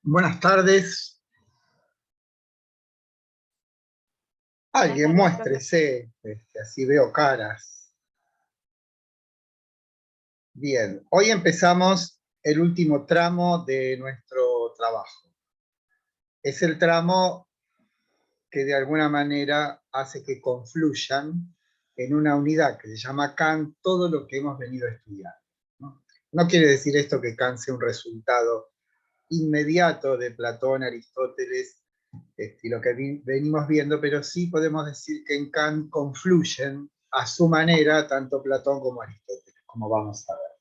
Buenas tardes. Alguien muéstrese, así veo caras. Bien, hoy empezamos el último tramo de nuestro trabajo. Es el tramo que de alguna manera hace que confluyan en una unidad que se llama Kant todo lo que hemos venido a estudiar. No quiere decir esto que Kant sea un resultado inmediato de Platón, Aristóteles, y lo que venimos viendo, pero sí podemos decir que en Kant confluyen a su manera tanto Platón como Aristóteles, como vamos a ver.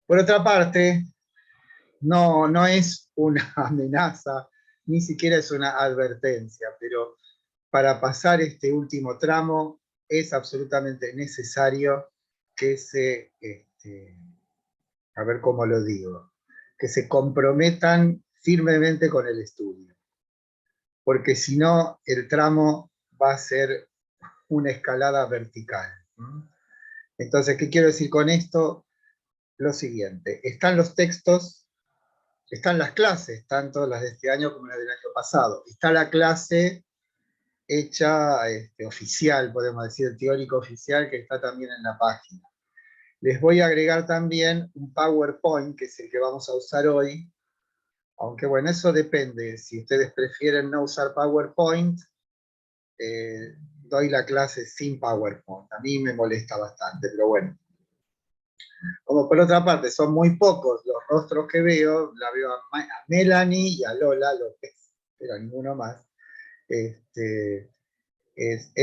Por otra parte, no es una amenaza, ni siquiera es una advertencia, pero para pasar este último tramo es absolutamente necesario que a ver cómo lo digo, que se comprometan firmemente con el estudio, porque si no, el tramo va a ser una escalada vertical. Entonces, ¿qué quiero decir con esto? Lo siguiente, están los textos, están las clases, tanto las de este año como las del año pasado. Está la clase hecha oficial, podemos decir, teórico oficial, que está también en la página. Les voy a agregar también un PowerPoint, que es el que vamos a usar hoy, aunque bueno, eso depende. Si ustedes prefieren no usar PowerPoint, doy la clase sin PowerPoint. A mí me molesta bastante, pero bueno. Como por otra parte son muy pocos los rostros que veo, la veo a Melanie y a Lola López, pero a ninguno más. Es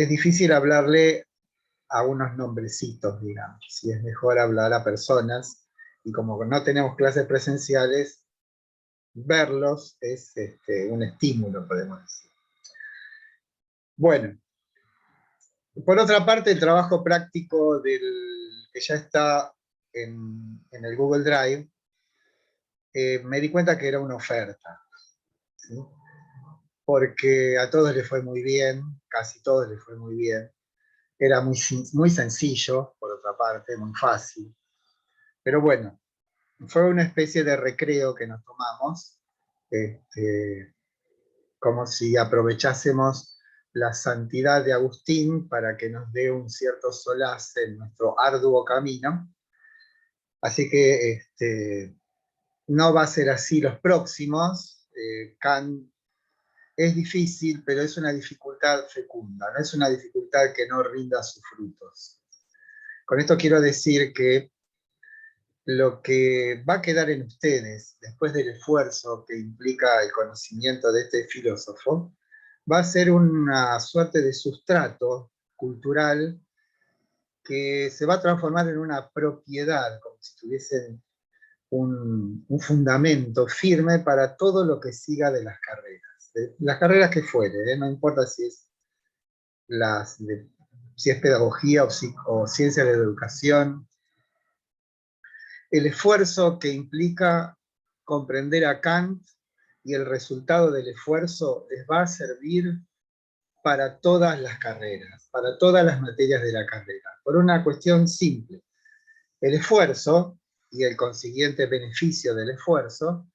difícil hablarle a unos nombrecitos, digamos, si es mejor hablar a personas, y como no tenemos clases presenciales, verlos es un estímulo, podemos decir. Bueno, por otra parte, el trabajo práctico que ya está en el Google Drive, me di cuenta que era una oferta, ¿sí? Porque a todos les fue muy bien, casi todos les fue muy bien. Era muy sencillo, por otra parte, muy fácil. Pero bueno, fue una especie de recreo que nos tomamos, como si aprovechásemos la santidad de Agustín para que nos dé un cierto solaz en nuestro arduo camino. Así que no va a ser así los próximos. Kant es difícil, pero es una dificultad fecunda, no es una dificultad que no rinda sus frutos. Con esto quiero decir que lo que va a quedar en ustedes, después del esfuerzo que implica el conocimiento de este filósofo, va a ser una suerte de sustrato cultural que se va a transformar en una propiedad, como si tuviesen un fundamento firme para todo lo que siga de las carreras. De las carreras que fuere, no importa si es, si es pedagogía o ciencia de la educación. El esfuerzo que implica comprender a Kant y el resultado del esfuerzo les va a servir para todas las carreras, para todas las materias de la carrera, por una cuestión simple. El esfuerzo y el consiguiente beneficio del esfuerzo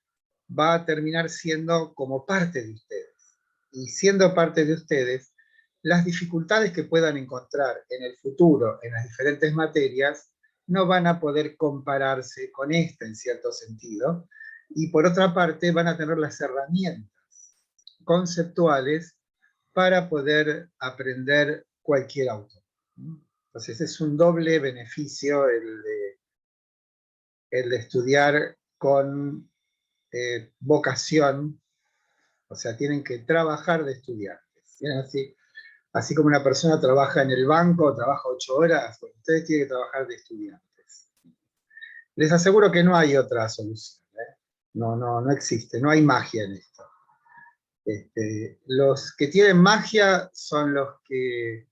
va a terminar siendo como parte de ustedes. Y siendo parte de ustedes, las dificultades que puedan encontrar en el futuro en las diferentes materias no van a poder compararse con esta en cierto sentido, y por otra parte van a tener las herramientas conceptuales para poder aprender cualquier autor. Entonces es un doble beneficio el de estudiar con vocación, o sea, tienen que trabajar de estudiantes. Así como una persona trabaja en el banco, trabaja 8 horas, pues ustedes tienen que trabajar de estudiantes. Les aseguro que no hay otra solución. No existe, no hay magia en esto. Los que tienen magia son los que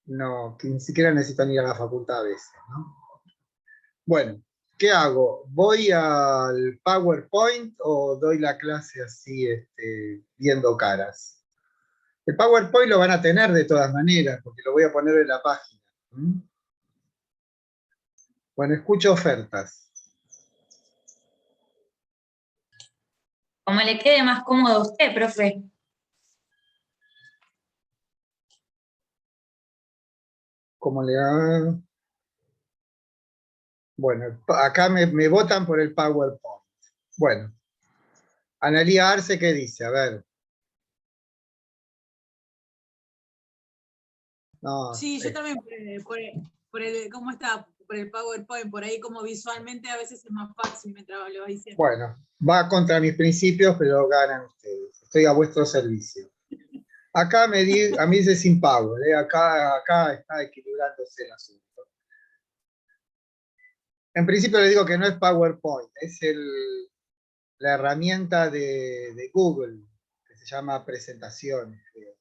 ni siquiera necesitan ir a la facultad a veces, ¿no? Bueno, ¿qué hago? ¿Voy al PowerPoint o doy la clase así, viendo caras? El PowerPoint lo van a tener de todas maneras, porque lo voy a poner en la página. Bueno, escucho ofertas. Como le quede más cómodo a usted, profe. Como le haga... Bueno, acá me votan por el PowerPoint. Bueno, Analía Arce, ¿qué dice? A ver. No, Sí, yo también ¿cómo está? Por el PowerPoint, por ahí como visualmente a veces es más fácil mientras lo va diciendo. bueno, va contra mis principios, pero ganan ustedes. Estoy a vuestro servicio. Acá a mí dice sin power, acá está equilibrándose el asunto. En principio le digo que no es PowerPoint, es la herramienta de Google, que se llama presentaciones, creo,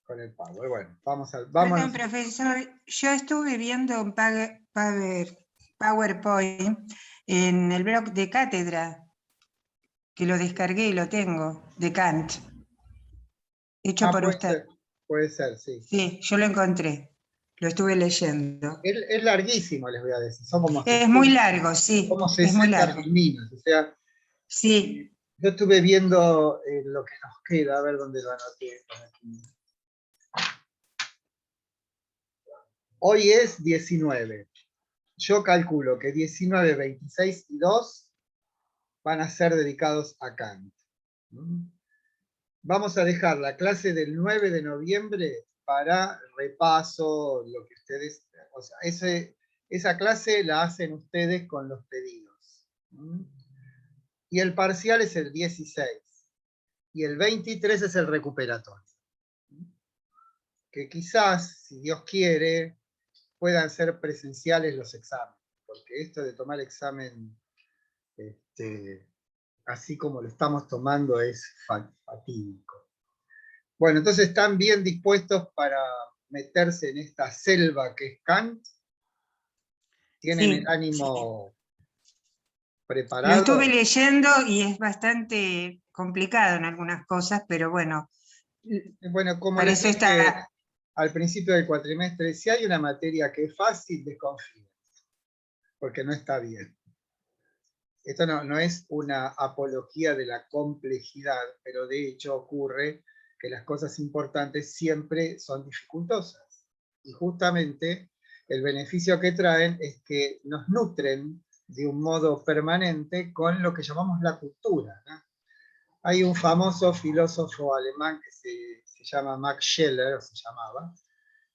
con el Power. Bueno, Perdón, profesor, yo estuve viendo un PowerPoint en el blog de cátedra, que lo descargué y lo tengo, de Kant, hecho por usted. Puede ser, sí. Sí, yo lo encontré, lo estuve leyendo. Es larguísimo, les voy a decir. Son como 60, Es muy largo, sí, como es muy 60 largo. filminos. O sea, Sí, yo estuve viendo lo que nos queda, a ver dónde lo anoté. Hoy es 19. Yo calculo que 19, 26 y 2 van a ser dedicados a Kant. Vamos a dejar la clase del 9 de noviembre para repaso, lo que ustedes... O sea, esa clase la hacen ustedes con los pedidos. Y el parcial es el 16. Y el 23 es el recuperatorio. Que quizás, si Dios quiere, puedan ser presenciales los exámenes. Porque esto de tomar examen así como lo estamos tomando es fatídico. Bueno, entonces están bien dispuestos para meterse en esta selva que es Kant. ¿Tienen el ánimo preparado? Lo estuve leyendo y es bastante complicado en algunas cosas, pero bueno. Bueno, como les dije al principio del cuatrimestre, si hay una materia que es fácil, desconfíen, porque no está bien. Esto no es una apología de la complejidad, pero de hecho ocurre que las cosas importantes siempre son dificultosas. Y justamente el beneficio que traen es que nos nutren de un modo permanente con lo que llamamos la cultura, ¿no? Hay un famoso filósofo alemán que se llama Max Scheler, o se llamaba,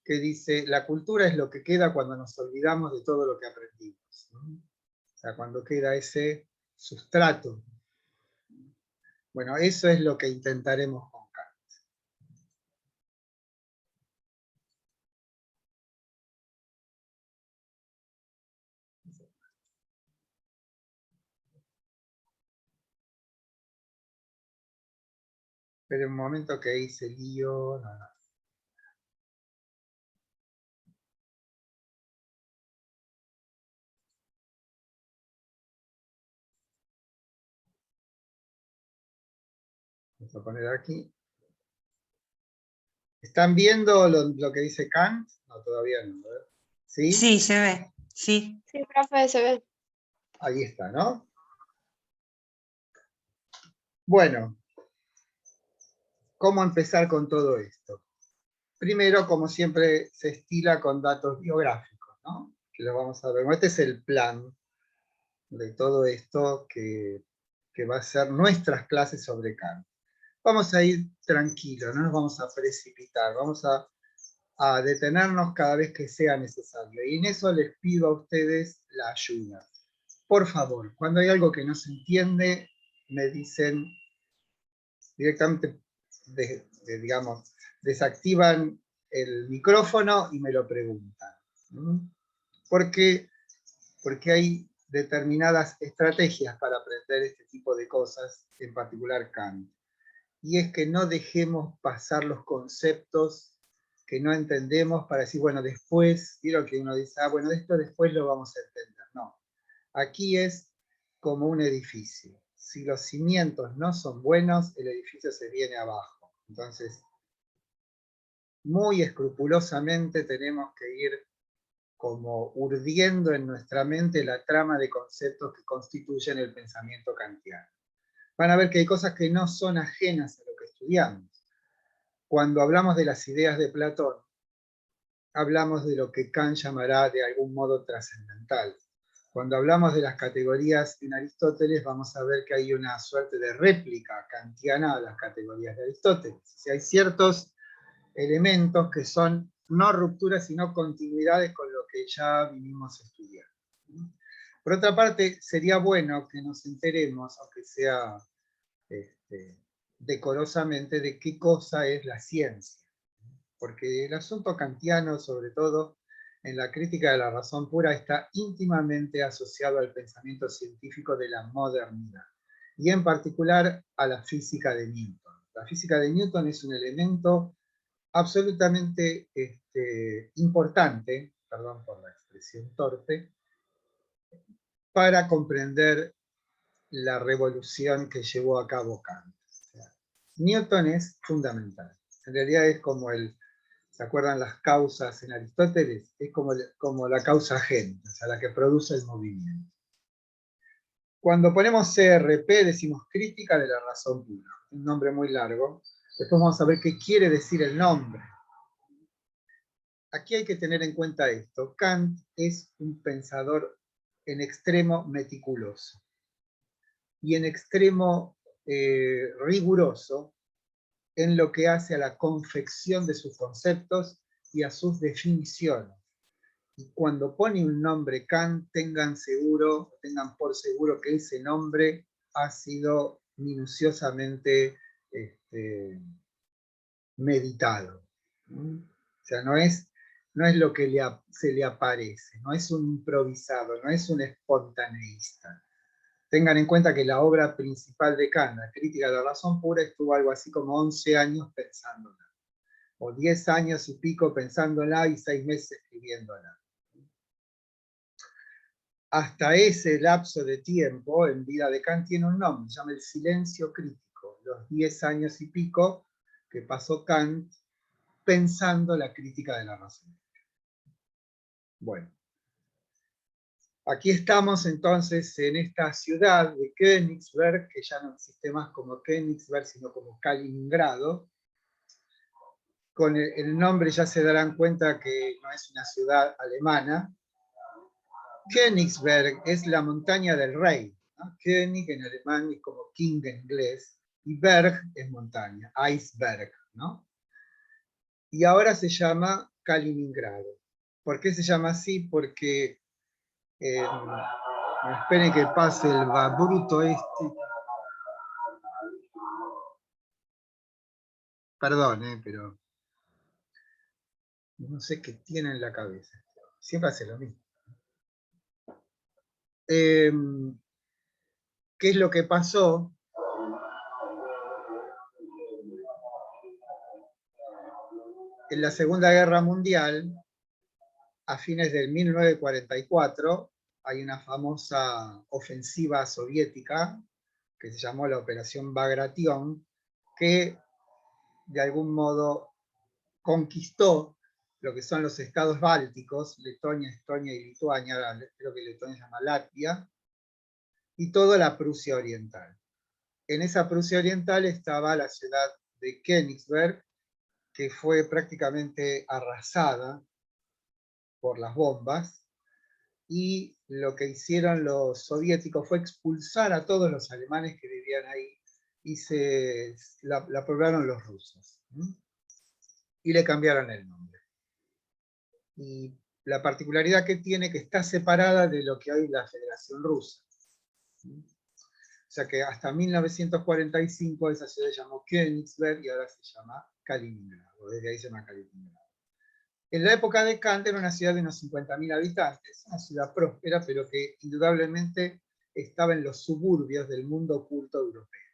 que dice, la cultura es lo que queda cuando nos olvidamos de todo lo que aprendimos, ¿no? O sea, cuando queda ese sustrato. Bueno, eso es lo que intentaremos con Kant. Pero un momento que hice lío. No. Vamos a poner aquí. ¿Están viendo lo que dice Kant? No, todavía no. ¿Sí? Sí, se ve, sí. Sí, profe, se ve. Ahí está, ¿no? Bueno, ¿cómo empezar con todo esto? Primero, como siempre, se estila con datos biográficos, ¿no? Que lo vamos a ver. Este es el plan de todo esto que va a ser nuestras clases sobre Kant. Vamos a ir tranquilos, no nos vamos a precipitar, vamos a detenernos cada vez que sea necesario. Y en eso les pido a ustedes la ayuda. Por favor, cuando hay algo que no se entiende, me dicen directamente, digamos, desactivan el micrófono y me lo preguntan. ¿Por qué? Porque hay determinadas estrategias para aprender este tipo de cosas, en particular Kant. Y es que no dejemos pasar los conceptos que no entendemos para decir, bueno, después, quiero que uno dice, bueno, esto después lo vamos a entender. No, aquí es como un edificio. Si los cimientos no son buenos, el edificio se viene abajo. Entonces, muy escrupulosamente tenemos que ir como urdiendo en nuestra mente la trama de conceptos que constituyen el pensamiento kantiano. van a ver que hay cosas que no son ajenas a lo que estudiamos. Cuando hablamos de las ideas de Platón, hablamos de lo que Kant llamará de algún modo trascendental. Cuando hablamos de las categorías en Aristóteles, vamos a ver que hay una suerte de réplica kantiana a las categorías de Aristóteles. O sea, hay ciertos elementos que son no rupturas, sino continuidades con lo que ya vinimos estudiando. Por otra parte, sería bueno que nos enteremos, aunque sea decorosamente, de qué cosa es la ciencia. Porque el asunto kantiano, sobre todo en la crítica de la razón pura, está íntimamente asociado al pensamiento científico de la modernidad, y en particular a la física de Newton. La física de Newton es un elemento absolutamente importante, perdón por la expresión torpe, para comprender la revolución que llevó a cabo Kant. O sea, Newton es fundamental. En realidad es como ¿se acuerdan las causas en Aristóteles? Es como la causa gen, o sea, la que produce el movimiento. Cuando ponemos CRP decimos crítica de la razón pura, un nombre muy largo. Después vamos a ver qué quiere decir el nombre. Aquí hay que tener en cuenta esto. Kant es un pensador en extremo meticuloso y en extremo riguroso en lo que hace a la confección de sus conceptos y a sus definiciones. Y cuando pone un nombre Kant, tengan por seguro que ese nombre ha sido minuciosamente meditado. O sea, no es lo que se le aparece, no es un improvisado, no es un espontaneísta. Tengan en cuenta que la obra principal de Kant, la crítica de la razón pura, estuvo algo así como 11 años pensándola, o 10 años y pico pensándola y 6 meses escribiéndola. Hasta ese lapso de tiempo en vida de Kant tiene un nombre, se llama el silencio crítico, los 10 años y pico que pasó Kant pensando la crítica de la razón. Bueno, aquí estamos entonces en esta ciudad de Königsberg, que ya no existe más como Königsberg, sino como Kaliningrado. Con el nombre ya se darán cuenta que no es una ciudad alemana. Königsberg es la montaña del rey, ¿no? König en alemán es como king en inglés, y Berg es montaña, iceberg, ¿no? Y ahora se llama Kaliningrado. ¿Por qué se llama así? Porque, esperen que pase el bruto este. Perdón, pero no sé qué tiene en la cabeza. Siempre hace lo mismo. ¿Qué es lo que pasó? En la Segunda Guerra Mundial, a fines del 1944, hay una famosa ofensiva soviética que se llamó la Operación Bagration, que de algún modo conquistó lo que son los estados bálticos, Letonia, Estonia y Lituania, creo que Letonia se llama Latvia, y toda la Prusia Oriental. En esa Prusia Oriental estaba la ciudad de Königsberg, que fue prácticamente arrasada por las bombas, y lo que hicieron los soviéticos fue expulsar a todos los alemanes que vivían ahí, y la poblaron los rusos. Y le cambiaron el nombre. Y la particularidad que tiene que está separada de lo que hoy es la Federación Rusa. O sea que hasta 1945 esa ciudad se llamó Königsberg y ahora se llama Kaliningrado, desde ahí se llama Kaliningrado. En la época de Kant era una ciudad de unos 50.000 habitantes, una ciudad próspera, pero que indudablemente estaba en los suburbios del mundo oculto europeo.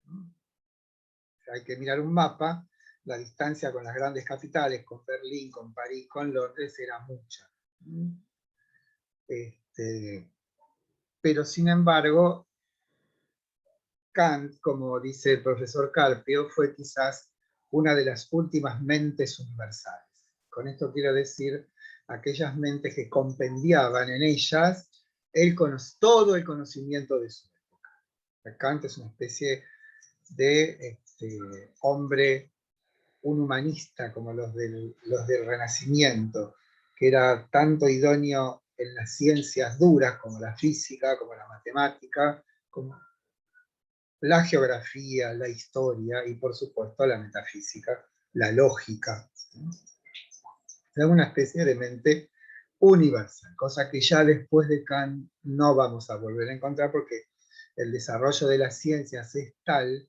O sea, hay que mirar un mapa, la distancia con las grandes capitales, con Berlín, con París, con Londres, era mucha. Pero sin embargo, Kant, como dice el profesor Carpio, fue quizás una de las últimas mentes universales. Con esto quiero decir aquellas mentes que compendiaban en ellas todo el conocimiento de su época. Kant es una especie de hombre, un humanista como los del Renacimiento, que era tanto idóneo en las ciencias duras como la física, como la matemática, como la geografía, la historia y por supuesto la metafísica, la lógica. Es una especie de mente universal, cosa que ya después de Kant no vamos a volver a encontrar porque el desarrollo de las ciencias es tal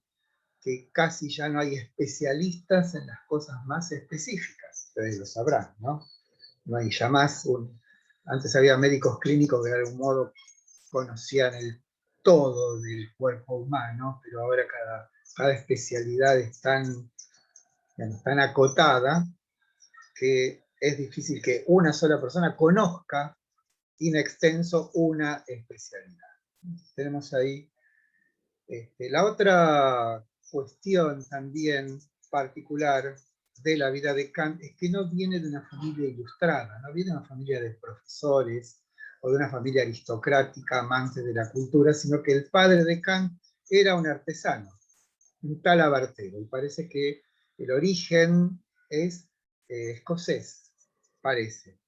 que casi ya no hay especialistas en las cosas más específicas. Ustedes lo sabrán, ¿no? No hay ya más antes había médicos clínicos que de algún modo conocían el todo del cuerpo humano, pero ahora cada especialidad es tan acotada que es difícil que una sola persona conozca in extenso una especialidad. Tenemos ahí la otra cuestión también particular de la vida de Kant es que no viene de una familia ilustrada, no viene de una familia de profesores o de una familia aristocrática, amante de la cultura, sino que el padre de Kant era un artesano, un talabartero, y parece que el origen es escocés, parece.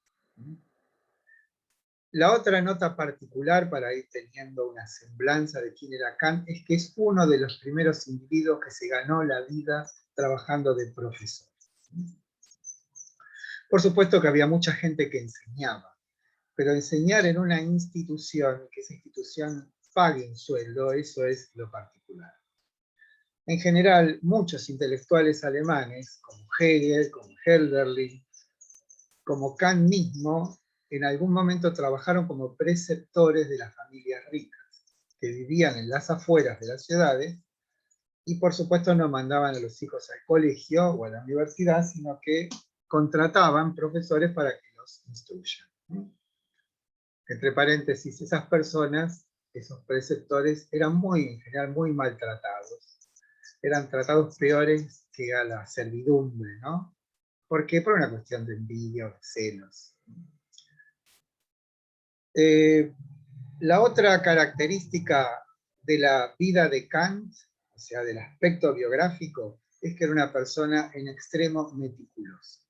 La otra nota particular, para ir teniendo una semblanza de quién era Kant, es que es uno de los primeros individuos que se ganó la vida trabajando de profesor. Por supuesto que había mucha gente que enseñaba, pero enseñar en una institución, que esa institución pague un sueldo, eso es lo particular. En general, muchos intelectuales alemanes, como Hegel, como Hölderlin, como Kant mismo, en algún momento trabajaron como preceptores de las familias ricas, que vivían en las afueras de las ciudades, y por supuesto no mandaban a los hijos al colegio o a la universidad, sino que contrataban profesores para que los instruyan. Entre paréntesis, esas personas, esos preceptores, eran en general muy maltratados. Eran tratados peores que a la servidumbre, ¿no? ¿Por qué? Por una cuestión de envidia o de celos. La otra característica de la vida de Kant, o sea, del aspecto biográfico, es que era una persona en extremo meticulosa.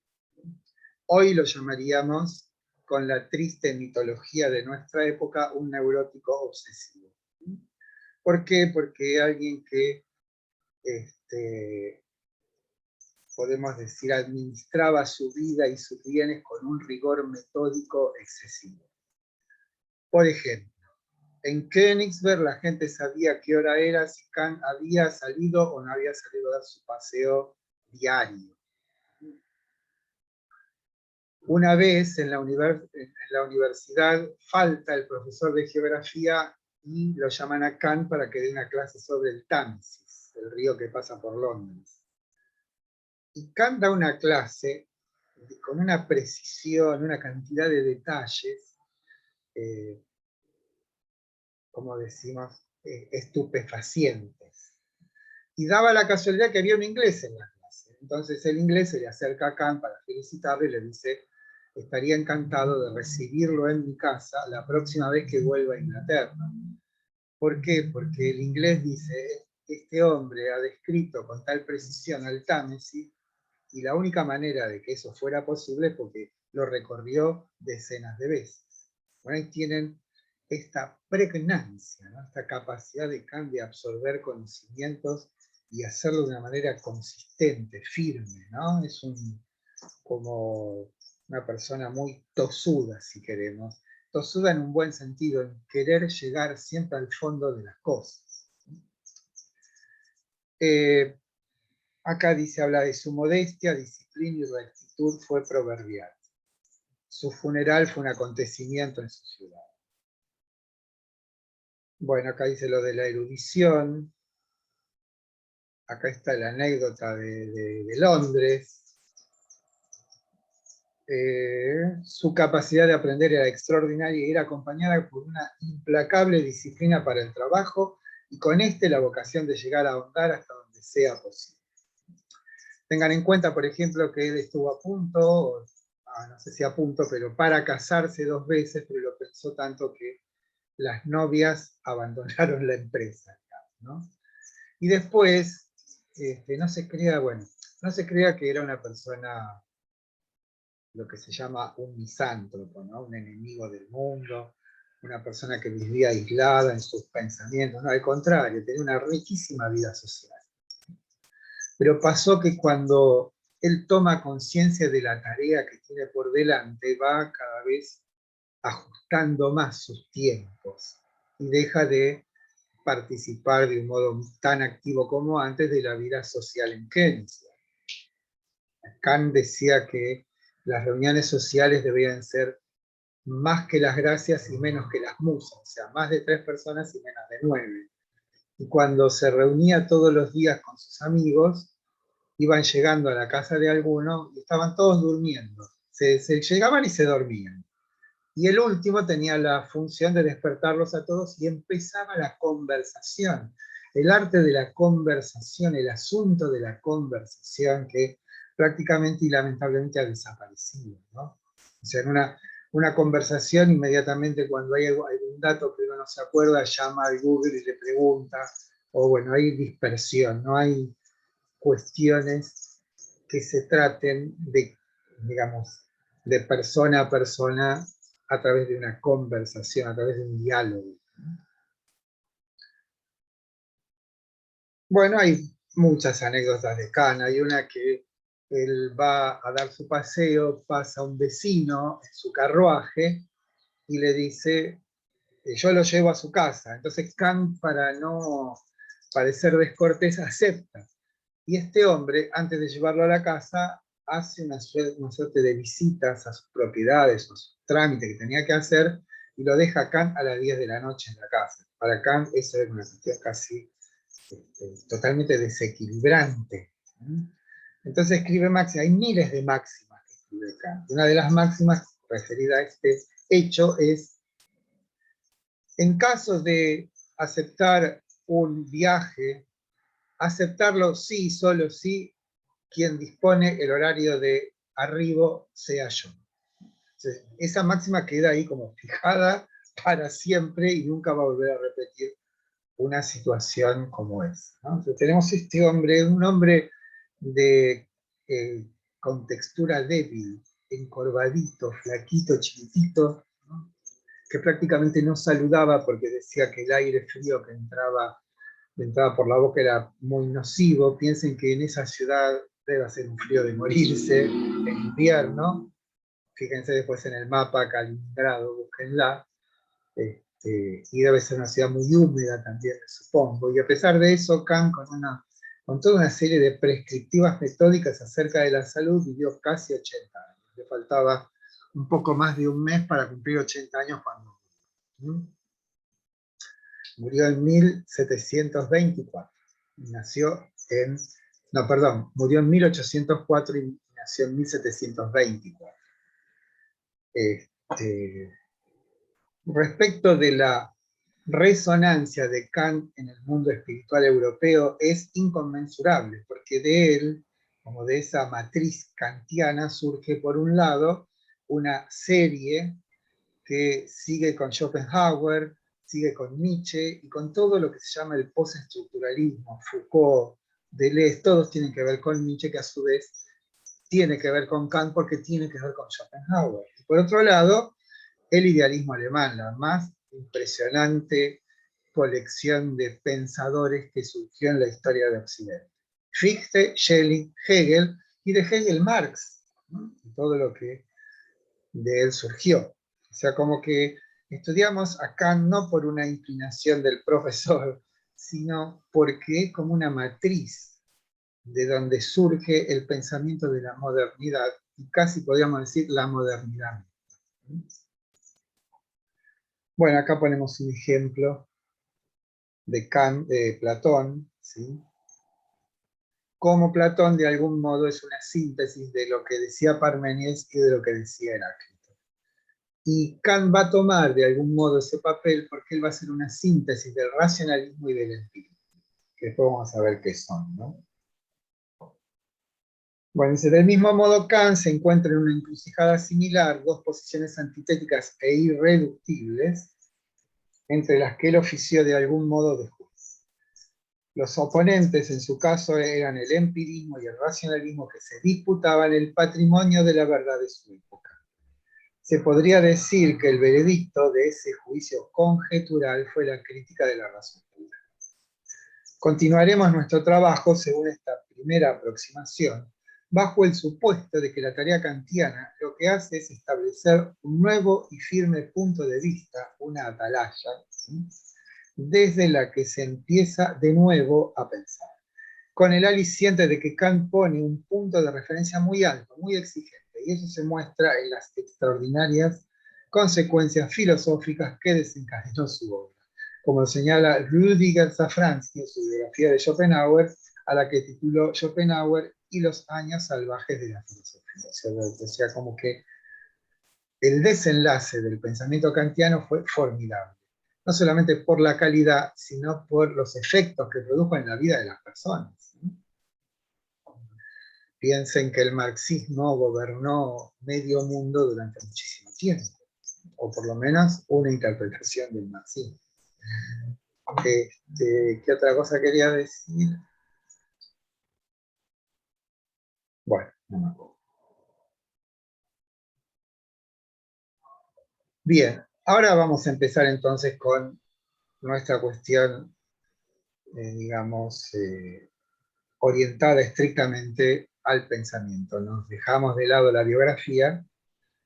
Hoy lo llamaríamos, con la triste mitología de nuestra época, un neurótico obsesivo. ¿Por qué? Porque alguien que, podemos decir, administraba su vida y sus bienes con un rigor metódico excesivo. Por ejemplo, en Königsberg la gente sabía qué hora era, si Kant había salido o no había salido a dar su paseo diario. Una vez en la universidad falta el profesor de geografía y lo llaman a Kant para que dé una clase sobre el Támesis, el río que pasa por Londres. Y Kant da una clase con una precisión, una cantidad de detalles, como decimos, estupefacientes. Y daba la casualidad que había un inglés en la clase. Entonces el inglés se le acerca a Kant para felicitarlo y le dice: estaría encantado de recibirlo en mi casa la próxima vez que vuelva a Inglaterra. ¿Por qué? Porque el inglés dice: este hombre ha descrito con tal precisión al Támesis, y la única manera de que eso fuera posible es porque lo recorrió decenas de veces. Bueno, ahí tienen esta pregnancia, ¿no? Esta capacidad de Kant de absorber conocimientos y hacerlo de una manera consistente, firme, ¿no? Es como una persona muy tosuda, si queremos. Tosuda en un buen sentido, en querer llegar siempre al fondo de las cosas. Acá habla de su modestia, disciplina y rectitud fue proverbial. Su funeral fue un acontecimiento en su ciudad. Bueno, acá dice lo de la erudición. Acá está la anécdota de Londres. Su capacidad de aprender era extraordinaria y era acompañada por una implacable disciplina para el trabajo y con la vocación de llegar a ahondar hasta donde sea posible. Tengan en cuenta, por ejemplo, que él estuvo a punto, no sé si a punto, pero para casarse 2 veces, pero lo pensó tanto que las novias abandonaron la empresa. ¿no? Y después, no se crea que era una persona, lo que se llama un misántropo, ¿no? Un enemigo del mundo, una persona que vivía aislada en sus pensamientos, no, al contrario, tenía una riquísima vida social. Pero pasó que cuando él toma conciencia de la tarea que tiene por delante, va cada vez ajustando más sus tiempos y deja de participar de un modo tan activo como antes de la vida social en Keynesian. Kant decía que las reuniones sociales debían ser más que las gracias y menos que las musas, o sea, más de 3 personas y menos de 9. Y cuando se reunía todos los días con sus amigos, iban llegando a la casa de alguno y estaban todos durmiendo. Se llegaban y se dormían. Y el último tenía la función de despertarlos a todos y empezaba la conversación. El arte de la conversación, el asunto de la conversación que prácticamente y lamentablemente ha desaparecido, ¿no? O sea, en una conversación, inmediatamente cuando hay algún dato que uno no se acuerda, llama al Google y le pregunta, o bueno, hay dispersión, no hay cuestiones que se traten de, digamos, de persona a persona a través de una conversación, a través de un diálogo. Bueno, hay muchas anécdotas de Kant. Hay una que él va a dar su paseo, pasa un vecino en su carruaje y le dice, yo lo llevo a su casa. Entonces Kant, para no parecer descortés, acepta. Y este hombre, antes de llevarlo a la casa, hace una suerte de visitas a sus propiedades, a sus trámites que tenía que hacer, y lo deja a Kant a las 10 de la noche en la casa. Para Kant eso es una cuestión casi totalmente desequilibrante. Entonces escribe máximas, hay miles de máximas que escribe Kant. Una de las máximas referida a este hecho es, en caso de aceptar un viaje, aceptarlo sí, solo sí, quien dispone el horario de arribo sea yo. Entonces, esa máxima queda ahí como fijada para siempre y nunca va a volver a repetir una situación como esa, ¿no? Entonces, tenemos este hombre, un hombre con textura débil, encorvadito, flaquito, chiquitito, ¿no? Que prácticamente no saludaba porque decía que el aire frío que entraba por la boca era muy nocivo. Piensen que en esa ciudad debe hacer un frío de morirse en invierno. Fíjense después en el mapa Kaliningrado, búsquenla. Y debe ser una ciudad muy húmeda también, supongo. Y a pesar de eso, Kant, con toda una serie de prescriptivas metódicas acerca de la salud, vivió casi 80 años. Le faltaba un poco más de un mes para cumplir 80 años cuando murió en 1724. Murió en 1804 y nació en 1724. Respecto de la resonancia de Kant en el mundo espiritual europeo es inconmensurable, porque de él, como de esa matriz kantiana, surge por un lado una serie que sigue con Schopenhauer, sigue con Nietzsche y con todo lo que se llama el postestructuralismo, Foucault, Deleuze, todos tienen que ver con Nietzsche, que a su vez tiene que ver con Kant porque tiene que ver con Schopenhauer. Y por otro lado, el idealismo alemán, la más impresionante colección de pensadores que surgió en la historia de Occidente. Fichte, Schelling, Hegel, y de Hegel Marx, ¿no? Y todo lo que de él surgió. O sea, como que estudiamos a Kant no por una inclinación del profesor, sino porque es como una matriz de donde surge el pensamiento de la modernidad, y casi podríamos decir la modernidad. Bueno, acá ponemos un ejemplo de Platón, ¿sí? Como Platón de algún modo es una síntesis de lo que decía Parménides y de lo que decía Heráclito. Y Kant va a tomar de algún modo ese papel porque él va a hacer una síntesis del racionalismo y del empirismo, que después vamos a ver qué son, ¿no? Bueno, del mismo modo Kant se encuentra en una encrucijada similar, dos posiciones antitéticas e irreductibles, entre las que él ofició de algún modo de juez. Los oponentes en su caso eran el empirismo y el racionalismo que se disputaban el patrimonio de la verdad de su época. Se podría decir que el veredicto de ese juicio conjetural fue la crítica de la razón pura. Continuaremos nuestro trabajo según esta primera aproximación, bajo el supuesto de que la tarea kantiana lo que hace es establecer un nuevo y firme punto de vista, una atalaya, ¿sí?, desde la que se empieza de nuevo a pensar, con el aliciente de que Kant pone un punto de referencia muy alto, muy exigente, y eso se muestra en las extraordinarias consecuencias filosóficas que desencadenó su obra, como señala Rüdiger Safransky en su biografía de Schopenhauer, a la que tituló Schopenhauer y los años salvajes de la filosofía. O sea, como que el desenlace del pensamiento kantiano fue formidable, no solamente por la calidad, sino por los efectos que produjo en la vida de las personas. Piensen que el marxismo gobernó medio mundo durante muchísimo tiempo, o por lo menos una interpretación del marxismo. ¿Qué otra cosa quería decir? Bueno, no me acuerdo. Bien, ahora vamos a empezar entonces con nuestra cuestión, digamos, orientada estrictamente al pensamiento. Nos dejamos de lado la biografía,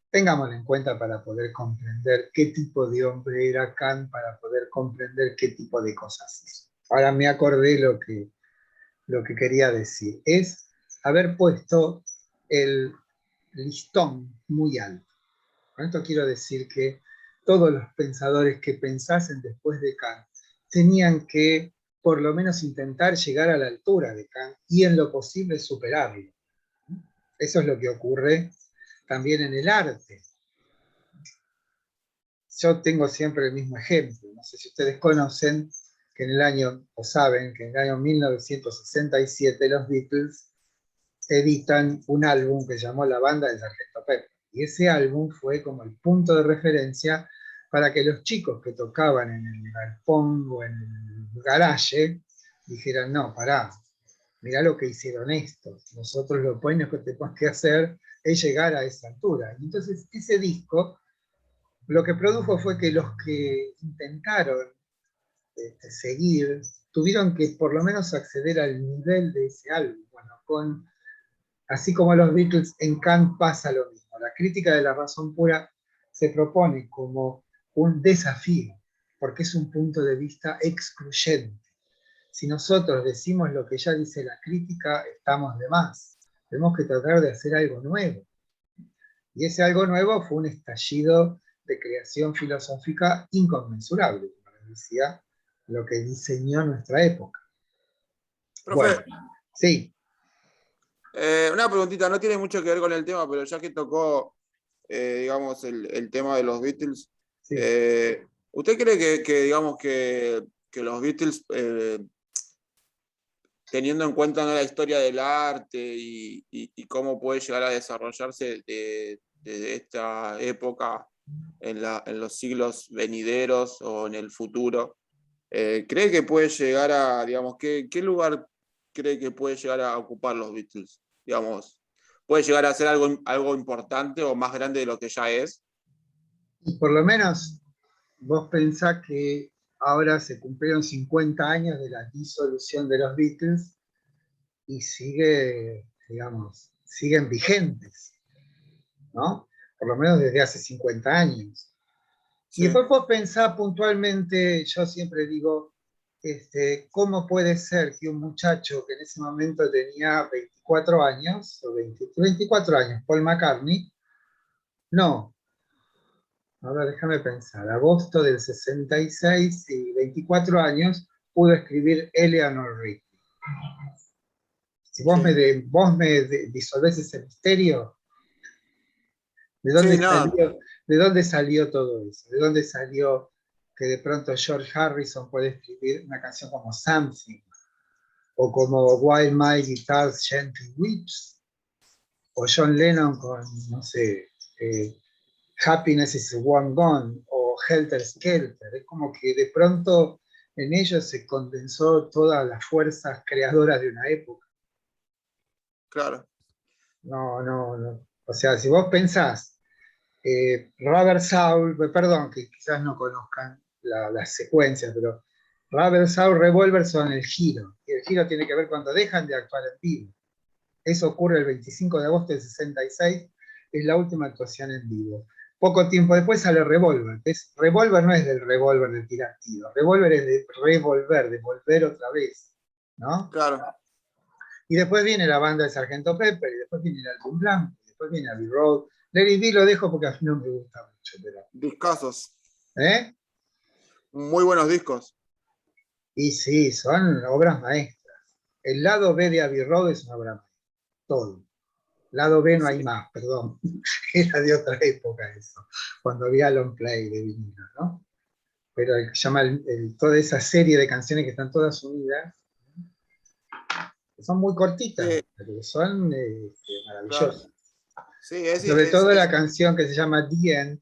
tengámosla en cuenta para poder comprender qué tipo de hombre era Kant, para poder comprender qué tipo de cosas hizo. Ahora me acordé lo que quería decir, es haber puesto el listón muy alto. Con esto quiero decir que todos los pensadores que pensasen después de Kant tenían que por lo menos intentar llegar a la altura de Kant y en lo posible superarlo. Eso es lo que ocurre también en el arte. Yo tengo siempre el mismo ejemplo. No sé si ustedes conocen que en el año, o saben, que en el año 1967 los Beatles editan un álbum que se llamó La Banda del Sargento Pepper. Y ese álbum fue como el punto de referencia para que los chicos que tocaban en el galpón o en el garage dijeran, no, pará, mirá lo que hicieron estos. Nosotros lo que tenemos que hacer es llegar a esa altura. Y entonces ese disco lo que produjo fue que los que intentaron seguir tuvieron que por lo menos acceder al nivel de ese álbum. Bueno, así como los Beatles, en Kant pasa lo mismo. La crítica de la razón pura se propone como un desafío, porque es un punto de vista excluyente. Si nosotros decimos lo que ya dice la crítica, estamos de más. Tenemos que tratar de hacer algo nuevo. Y ese algo nuevo fue un estallido de creación filosófica inconmensurable, como decía, lo que diseñó nuestra época. Profe, bueno, sí. Una preguntita, no tiene mucho que ver con el tema, pero ya que tocó, digamos, el tema de los Beatles, Sí. ¿Usted cree que digamos, que los Beatles, teniendo en cuenta, ¿no?, la historia del arte y cómo puede llegar a desarrollarse desde esta época en los siglos venideros o en el futuro, cree que puede llegar a, digamos, ¿qué lugar cree que puede llegar a ocupar los Beatles? Digamos, ¿puede llegar a ser algo importante o más grande de lo que ya es? Y por lo menos vos pensás que ahora se cumplieron 50 años de la disolución de los Beatles y siguen vigentes, ¿no? Por lo menos desde hace 50 años. Sí. Y después vos pensás puntualmente, yo siempre digo, ¿cómo puede ser que un muchacho que en ese momento tenía 24 años, o 24 años, Paul McCartney, no, ahora déjame pensar, agosto del 66 y 24 años, pudo escribir Eleanor Rigby? Si vos me disolvés ese misterio, ¿de dónde, ¿de dónde salió todo eso? ¿De dónde salió que de pronto George Harrison puede escribir una canción como Something? O como While My Guitar Gently Weeps? O John Lennon con, no sé, Happiness is a Warm Gone, o Helter Skelter. Es como que de pronto En ellos se condensó todas las fuerzas creadoras de una época. Claro. No. O sea, si vos pensás, Rubber Soul, perdón, que quizás no conozcan las secuencias, pero Rubber Soul, Revolver son el giro. Y el giro tiene que ver cuando dejan de actuar en vivo. Eso ocurre el 25 de agosto del 66, es la última actuación en vivo. Poco tiempo después sale Revolver. Revolver no es del revólver de tirar tiros, Revolver es de revolver, de volver otra vez, ¿no? Claro. Y después viene la banda de Sargento Pepper, y después viene el álbum blanco, y después viene Abbey Road. Let It Be lo dejo porque a mí no me gusta mucho. Pero, Discazos. ¿eh? Muy buenos discos. Y sí, son obras maestras. El lado B de Abbey Road es una obra maestra. Todo. Lado B no hay Sí. más, perdón. Era de otra época eso, cuando había long play de vinilo, ¿no? Pero el que llama toda esa serie de canciones que están todas unidas, que son muy cortitas, Sí, pero son maravillosas. claro. Sí, Sobre todo la canción que se llama The End,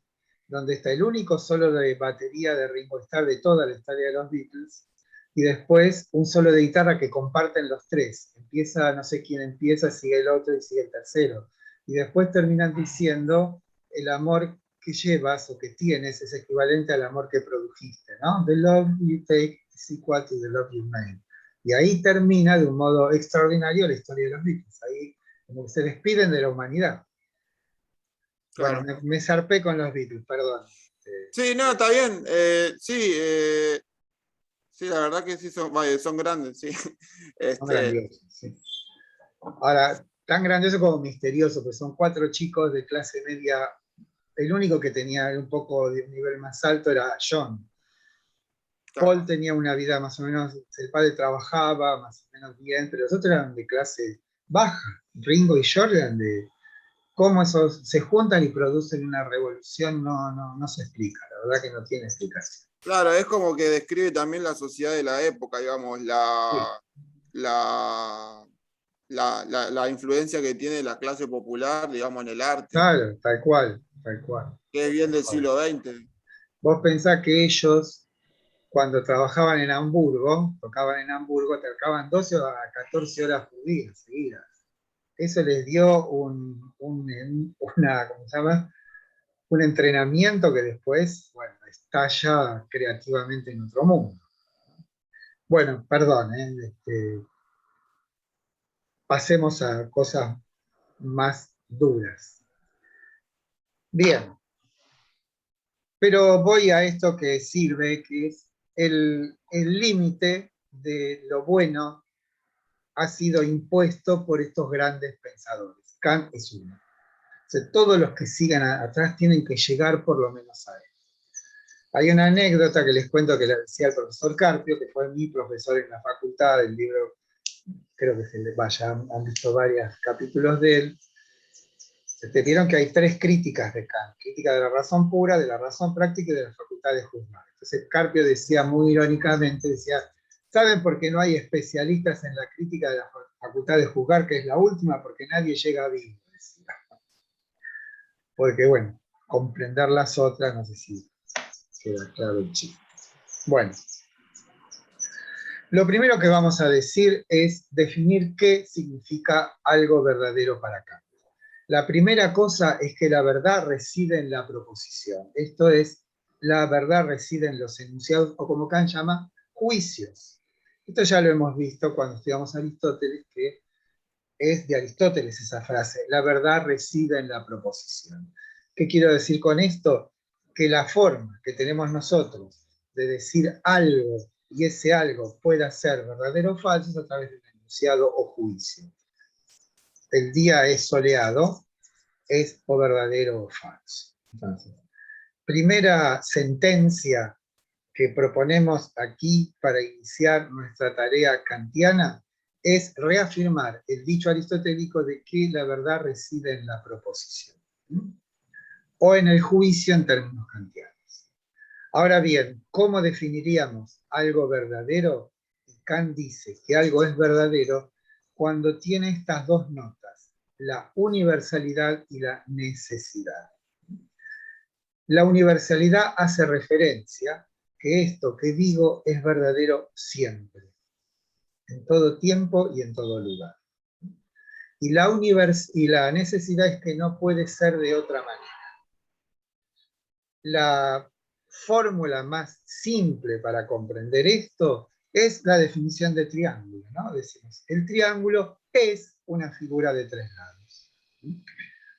donde está el único solo de batería de Ringo Starr de toda la historia de los Beatles, y después un solo de guitarra que comparten los tres. Empieza, no sé quién empieza, sigue el otro y sigue el tercero. Y después terminan diciendo, el amor que llevas o que tienes es equivalente al amor que produjiste, ¿no? The love you take is equal to the love you made. Y ahí termina de un modo extraordinario la historia de los Beatles. Ahí como que se despiden de la humanidad. Claro. Bueno, me zarpé con los Beatles, perdón. Sí, no, está bien. Sí, la verdad que sí son grandes, sí. Son grandiosos, sí. Ahora, tan grandioso como misterioso, pues son 4 chicos de clase media. El único que tenía un poco de un nivel más alto era John. Claro. Paul tenía una vida más o menos, el padre trabajaba más o menos bien, pero los otros eran de clase baja. Ringo y George eran de... Cómo esos se juntan y producen una revolución no se explica, la verdad que no tiene explicación. Claro, es como que describe también la sociedad de la época, digamos, Sí. la influencia que tiene la clase popular, digamos, en el arte, Claro, tal cual, tal cual. que es bien del Tal cual. siglo XX. Vos pensás que ellos, cuando trabajaban en Hamburgo, tocaban 12 a 14 horas por día seguidas. Eso les dio ¿cómo se llama? Un entrenamiento que después, bueno, estalla creativamente en otro mundo. Bueno, perdón, pasemos a cosas más duras. Bien, pero voy a esto que sirve, que es el límite de lo bueno ha sido impuesto por estos grandes pensadores. Kant es uno. O sea, todos los que sigan atrás tienen que llegar por lo menos a él. Hay una anécdota que les cuento que le decía el profesor Carpio, que fue mi profesor en la facultad, del libro, creo que han visto varios capítulos de él. Vieron que hay 3 críticas de Kant: crítica de la razón pura, de la razón práctica y de la facultad de juzgar. Entonces Carpio decía muy irónicamente, decía, ¿saben por qué no hay especialistas en la crítica de la facultad de juzgar, que es la última? Porque nadie llega vivo, decía. Porque bueno, comprender las otras, no sé si queda claro el chiste. Bueno, lo primero que vamos a decir es definir qué significa algo verdadero para Kant. La primera cosa es que la verdad reside en la proposición. Esto es, la verdad reside en los enunciados, o como Kant llama, juicios. Esto ya lo hemos visto cuando estudiamos a Aristóteles, que es de Aristóteles esa frase, la verdad reside en la proposición. ¿Qué quiero decir con esto? Que la forma que tenemos nosotros de decir algo y ese algo pueda ser verdadero o falso es a través de un enunciado o juicio. El día es soleado, es o verdadero o falso. Entonces, primera sentencia que proponemos aquí para iniciar nuestra tarea kantiana es reafirmar el dicho aristotélico de que la verdad reside en la proposición, o en el juicio en términos kantianos. Ahora bien, ¿cómo definiríamos algo verdadero? Kant dice que algo es verdadero cuando tiene estas 2 notas, la universalidad y la necesidad. La universalidad hace referencia que esto que digo es verdadero siempre, en todo tiempo y en todo lugar. Y la necesidad es que no puede ser de otra manera. La fórmula más simple para comprender esto es la definición de triángulo, ¿no? Decimos, el triángulo es una figura de 3 lados.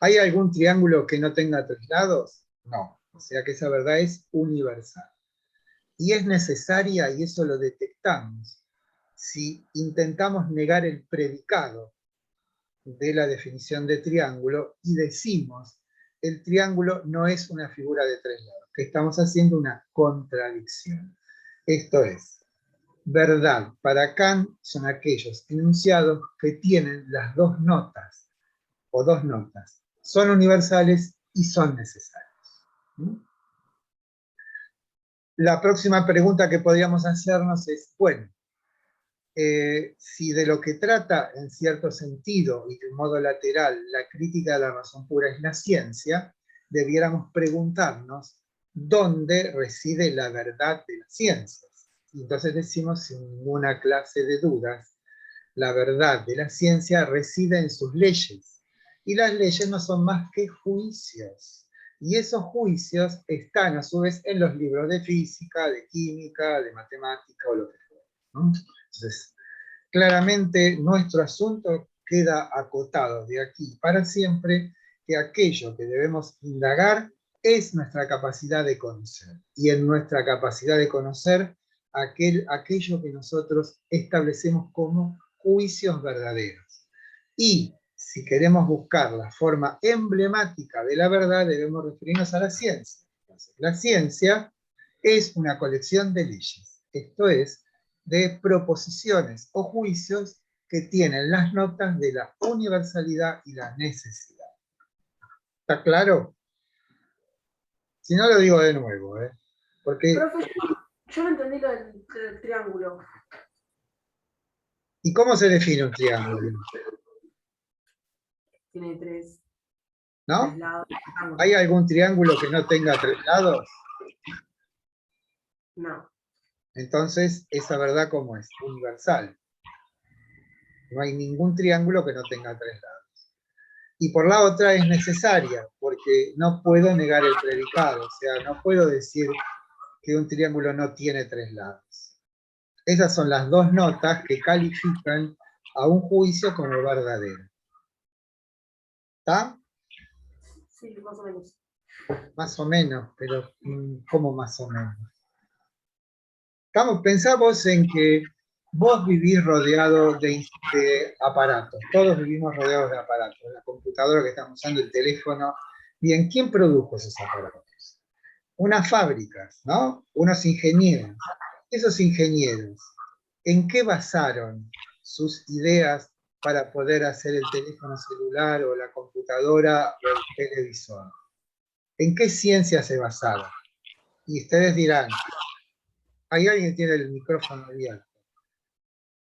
¿Hay algún triángulo que no tenga 3 lados? No. O sea que esa verdad es universal. Y es necesaria, y eso lo detectamos, si intentamos negar el predicado de la definición de triángulo y decimos, el triángulo no es una figura de 3 lados, que estamos haciendo una contradicción. Esto es, verdad para Kant son aquellos enunciados que tienen las 2 notas, o 2 notas, son universales y son necesarios. La próxima pregunta que podríamos hacernos es, bueno, si de lo que trata, en cierto sentido y de un modo lateral, la crítica de la razón pura es la ciencia, debiéramos preguntarnos dónde reside la verdad de las ciencias. Y entonces decimos, sin ninguna clase de dudas, la verdad de la ciencia reside en sus leyes. Y las leyes no son más que juicios. Y esos juicios están a su vez en los libros de física, de química, de matemática o lo que fuera, ¿no? Entonces, claramente nuestro asunto queda acotado de aquí para siempre, que aquello que debemos indagar es nuestra capacidad de conocer. Y en nuestra capacidad de conocer, aquello que nosotros establecemos como juicios verdaderos. Y si queremos buscar la forma emblemática de la verdad, debemos referirnos a la ciencia. Entonces, la ciencia es una colección de leyes. Esto es, de proposiciones o juicios que tienen las notas de la universalidad y la necesidad. ¿Está claro? Si no, lo digo de nuevo, porque... Profe, yo no entendí lo del triángulo. ¿Y cómo se define un triángulo? Tiene tres ¿No? lados. ¿Hay algún triángulo que no tenga 3 lados? No. Entonces, esa verdad, ¿cómo es? Universal. No hay ningún triángulo que no tenga 3 lados. Y por la otra es necesaria, porque no puedo negar el predicado, o sea, no puedo decir que un triángulo no tiene 3 lados. Esas son las 2 notas que califican a un juicio como verdadero. ¿Está? Sí, más o menos. Más o menos, pero ¿cómo más o menos? Pensamos en que vos vivís rodeado de aparatos, todos vivimos rodeados de aparatos, la computadora que estamos usando, el teléfono. Bien, ¿quién produjo esos aparatos? Unas fábricas, ¿no? Unos ingenieros. Esos ingenieros, ¿en qué basaron sus ideas para poder hacer el teléfono celular o la computadora o el televisor? ¿En qué ciencia se basaron? Y ustedes dirán, hay alguien que tiene el micrófono abierto,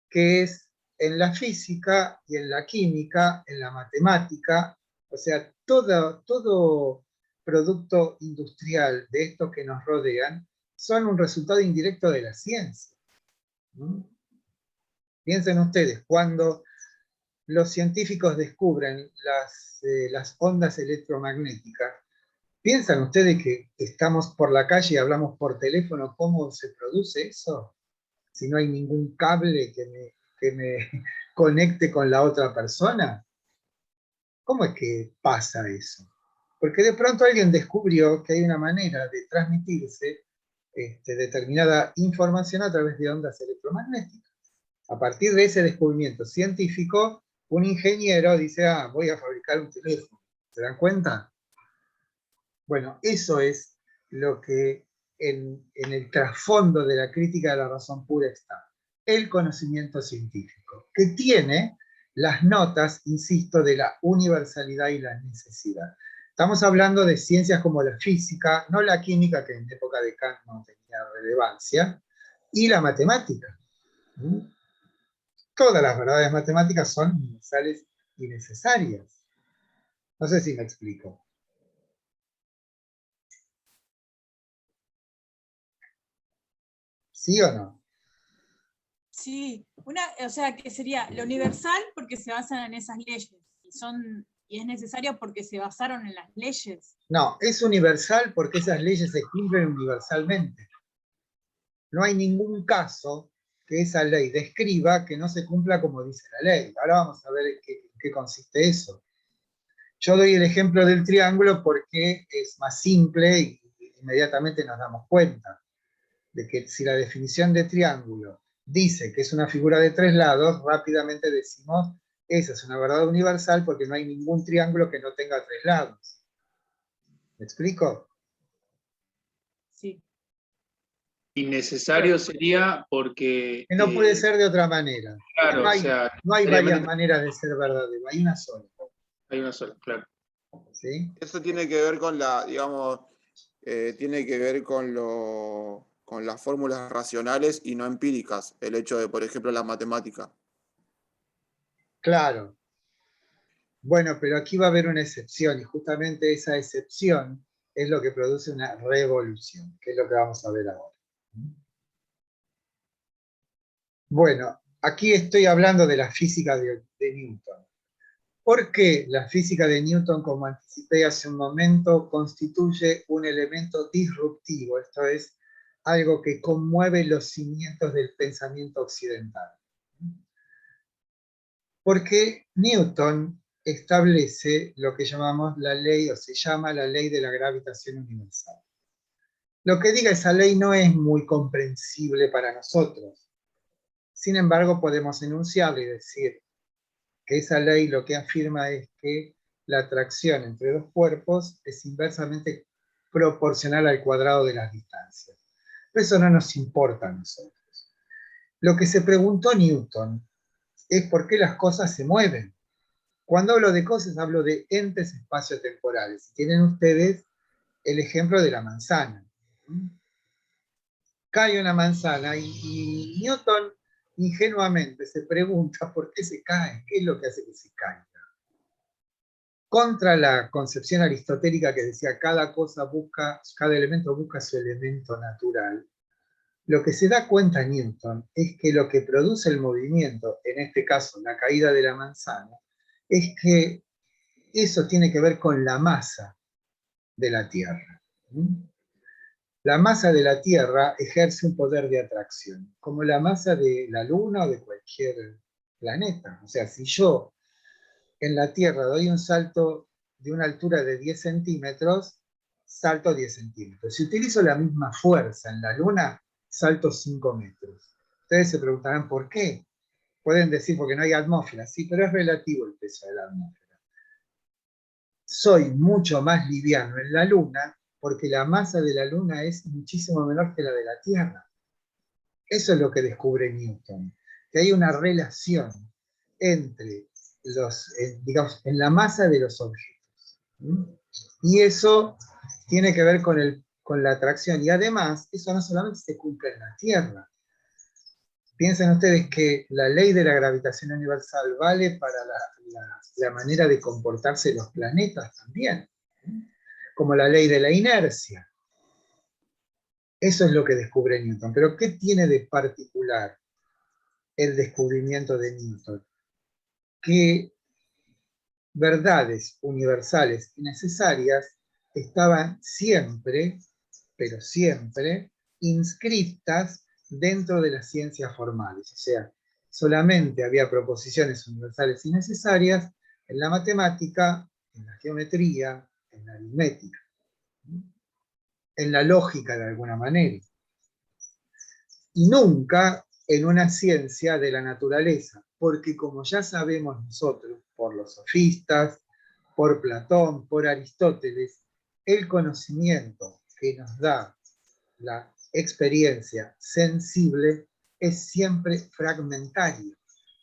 que es en la física y en la química, en la matemática, o sea, todo producto industrial de estos que nos rodean son un resultado indirecto de la ciencia. Piensen ustedes, cuando los científicos descubren las ondas electromagnéticas, ¿piensan ustedes que estamos por la calle y hablamos por teléfono? ¿Cómo se produce eso? Si no hay ningún cable que me conecte con la otra persona. ¿Cómo es que pasa eso? Porque de pronto alguien descubrió que hay una manera de transmitirse determinada información a través de ondas electromagnéticas. A partir de ese descubrimiento científico, un ingeniero dice, voy a fabricar un teléfono. ¿Se dan cuenta? Bueno, eso es lo que en el trasfondo de la crítica de la razón pura está. El conocimiento científico, que tiene las notas, insisto, de la universalidad y la necesidad. Estamos hablando de ciencias como la física, no la química, que en época de Kant no tenía relevancia, y la matemática. Todas las verdades matemáticas son universales y necesarias. No sé si me explico. ¿Sí o no? Sí, o sea, que sería lo universal porque se basan en esas leyes y es necesario porque se basaron en las leyes. No, es universal porque esas leyes se cumplen universalmente. No hay ningún caso que esa ley describa que no se cumpla como dice la ley. Ahora vamos a ver en qué consiste eso. Yo doy el ejemplo del triángulo porque es más simple y inmediatamente nos damos cuenta de que si la definición de triángulo dice que es una figura de 3 lados, rápidamente decimos, esa es una verdad universal porque no hay ningún triángulo que no tenga 3 lados. ¿Me explico? Sí. Innecesario sería porque, Que no puede ser de otra manera. claro, No o hay, sea, no hay varias necesariamente maneras de ser verdadero, hay una sola. hay una sola, claro. ¿Sí? Eso tiene que ver con la, digamos, tiene que ver con las fórmulas racionales y no empíricas. El hecho de, por ejemplo, la matemática. Claro. Bueno, pero aquí va a haber una excepción y justamente esa excepción es lo que produce una revolución, que es lo que vamos a ver ahora. Bueno, aquí estoy hablando de la física de Newton. ¿Por qué la física de Newton, como anticipé hace un momento, constituye un elemento disruptivo? Esto es, algo que conmueve los cimientos del pensamiento occidental. Porque Newton establece lo que llamamos la ley, o se llama la ley de la gravitación universal. Lo que diga esa ley no es muy comprensible para nosotros. Sin embargo, podemos enunciarla y decir que esa ley lo que afirma es que la atracción entre dos cuerpos es inversamente proporcional al cuadrado de las distancias. Pero eso no nos importa a nosotros. Lo que se preguntó Newton es por qué las cosas se mueven. Cuando hablo de cosas, hablo de entes espaciotemporales. Tienen ustedes el ejemplo de la manzana. Cae una manzana y Newton ingenuamente se pregunta por qué se cae, qué es lo que hace que se caiga. Contra la concepción aristotélica que decía cada elemento busca su elemento natural, lo que se da cuenta Newton es que lo que produce el movimiento, en este caso la caída de la manzana, es que eso tiene que ver con la masa de la Tierra. La masa de la Tierra ejerce un poder de atracción, como la masa de la Luna o de cualquier planeta. O sea, si yo en la Tierra doy un salto de una altura de 10 centímetros, salto 10 centímetros. Si utilizo la misma fuerza en la Luna, salto 5 metros. Ustedes se preguntarán por qué. Pueden decir porque no hay atmósfera, sí, pero es relativo el peso de la atmósfera. Soy mucho más liviano en la Luna porque la masa de la Luna es muchísimo menor que la de la Tierra. Eso es lo que descubre Newton, que hay una relación entre digamos, en la masa de los objetos. Y eso tiene que ver con la atracción. Y además, eso no solamente se cumple en la Tierra. Piensen ustedes que la ley de la gravitación universal vale para la manera de comportarse los planetas también, como la ley de la inercia. Eso es lo que descubre Newton. Pero ¿qué tiene de particular el descubrimiento de Newton? Que verdades universales y necesarias estaban siempre, pero siempre, inscritas dentro de las ciencias formales. O sea, solamente había proposiciones universales y necesarias en la matemática, en la geometría, en la aritmética, en la lógica de alguna manera. Y nunca en una ciencia de la naturaleza, porque como ya sabemos nosotros, por los sofistas, por Platón, por Aristóteles, el conocimiento que nos da la experiencia sensible es siempre fragmentario.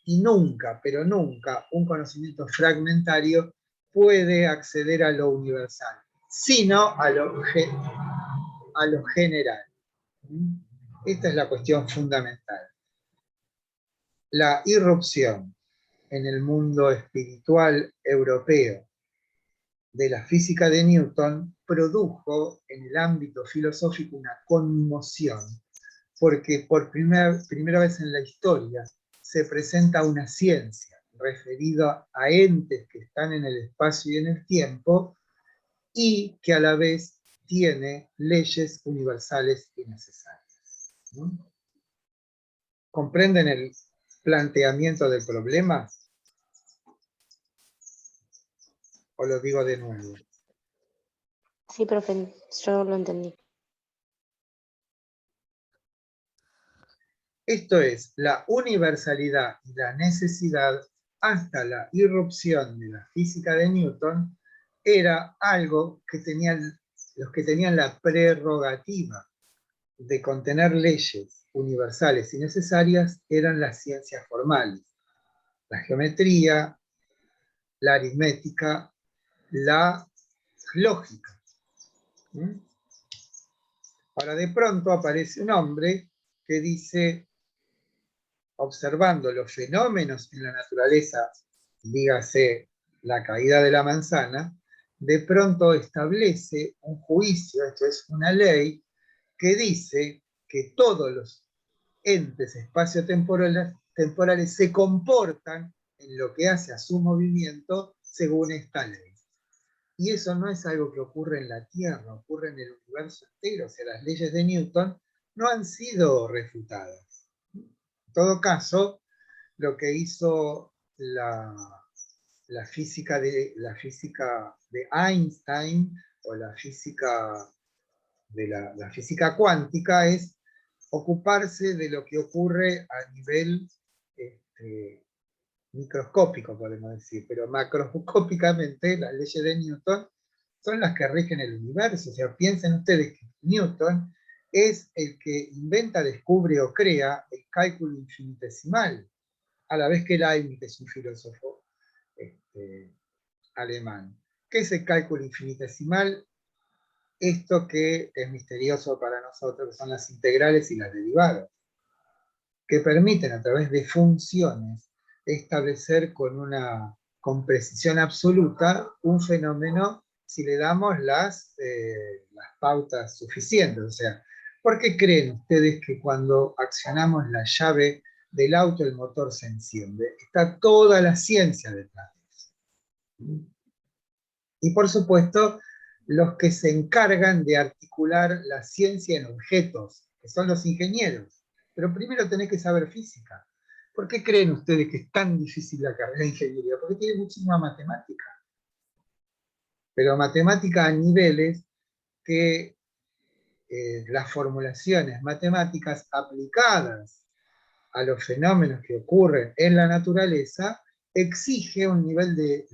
Y nunca, pero nunca, un conocimiento fragmentario puede acceder a lo universal, sino a lo general. Esta es la cuestión fundamental. La irrupción en el mundo espiritual europeo de la física de Newton produjo en el ámbito filosófico una conmoción porque por primera vez en la historia se presenta una ciencia referida a entes que están en el espacio y en el tiempo, y que a la vez tiene leyes universales y necesarias. ¿No? ¿Comprenden el planteamiento del problema? ¿O lo digo de nuevo? Sí, profe, yo lo entendí. Esto es, la universalidad y la necesidad hasta la irrupción de la física de Newton era algo que tenían los que tenían la prerrogativa de contener leyes universales y necesarias eran las ciencias formales, la geometría, la aritmética, la lógica. ¿Mm? Ahora de pronto aparece un hombre que dice, observando los fenómenos en la naturaleza, dígase la caída de la manzana, de pronto establece un juicio, esto es una ley, que dice que todos los entes espaciotemporales se comportan en lo que hace a su movimiento según esta ley. Y eso no es algo que ocurre en la Tierra, ocurre en el universo entero. O sea, las leyes de Newton no han sido refutadas. En todo caso, lo que hizo la física de Einstein o la física de la física cuántica es ocuparse de lo que ocurre a nivel microscópico, podemos decir, pero macroscópicamente las leyes de Newton son las que rigen el universo. O sea, piensen ustedes que Newton es el que inventa, descubre o crea el cálculo infinitesimal, a la vez que Leibniz es un filósofo alemán. ¿Qué es el cálculo infinitesimal? Esto que es misterioso para nosotros, que son las integrales y las derivadas, que permiten a través de funciones establecer con precisión absoluta un fenómeno si le damos las pautas suficientes. O sea, ¿por qué creen ustedes que cuando accionamos la llave del auto el motor se enciende? Está toda la ciencia detrás de eso. Y por supuesto, los que se encargan de articular la ciencia en objetos, que son los ingenieros. Pero primero tenés que saber física. ¿Por qué creen ustedes que es tan difícil la carrera de ingeniería? Porque tiene muchísima matemática. Pero matemática a niveles que las formulaciones matemáticas aplicadas a los fenómenos que ocurren en la naturaleza exige un nivel de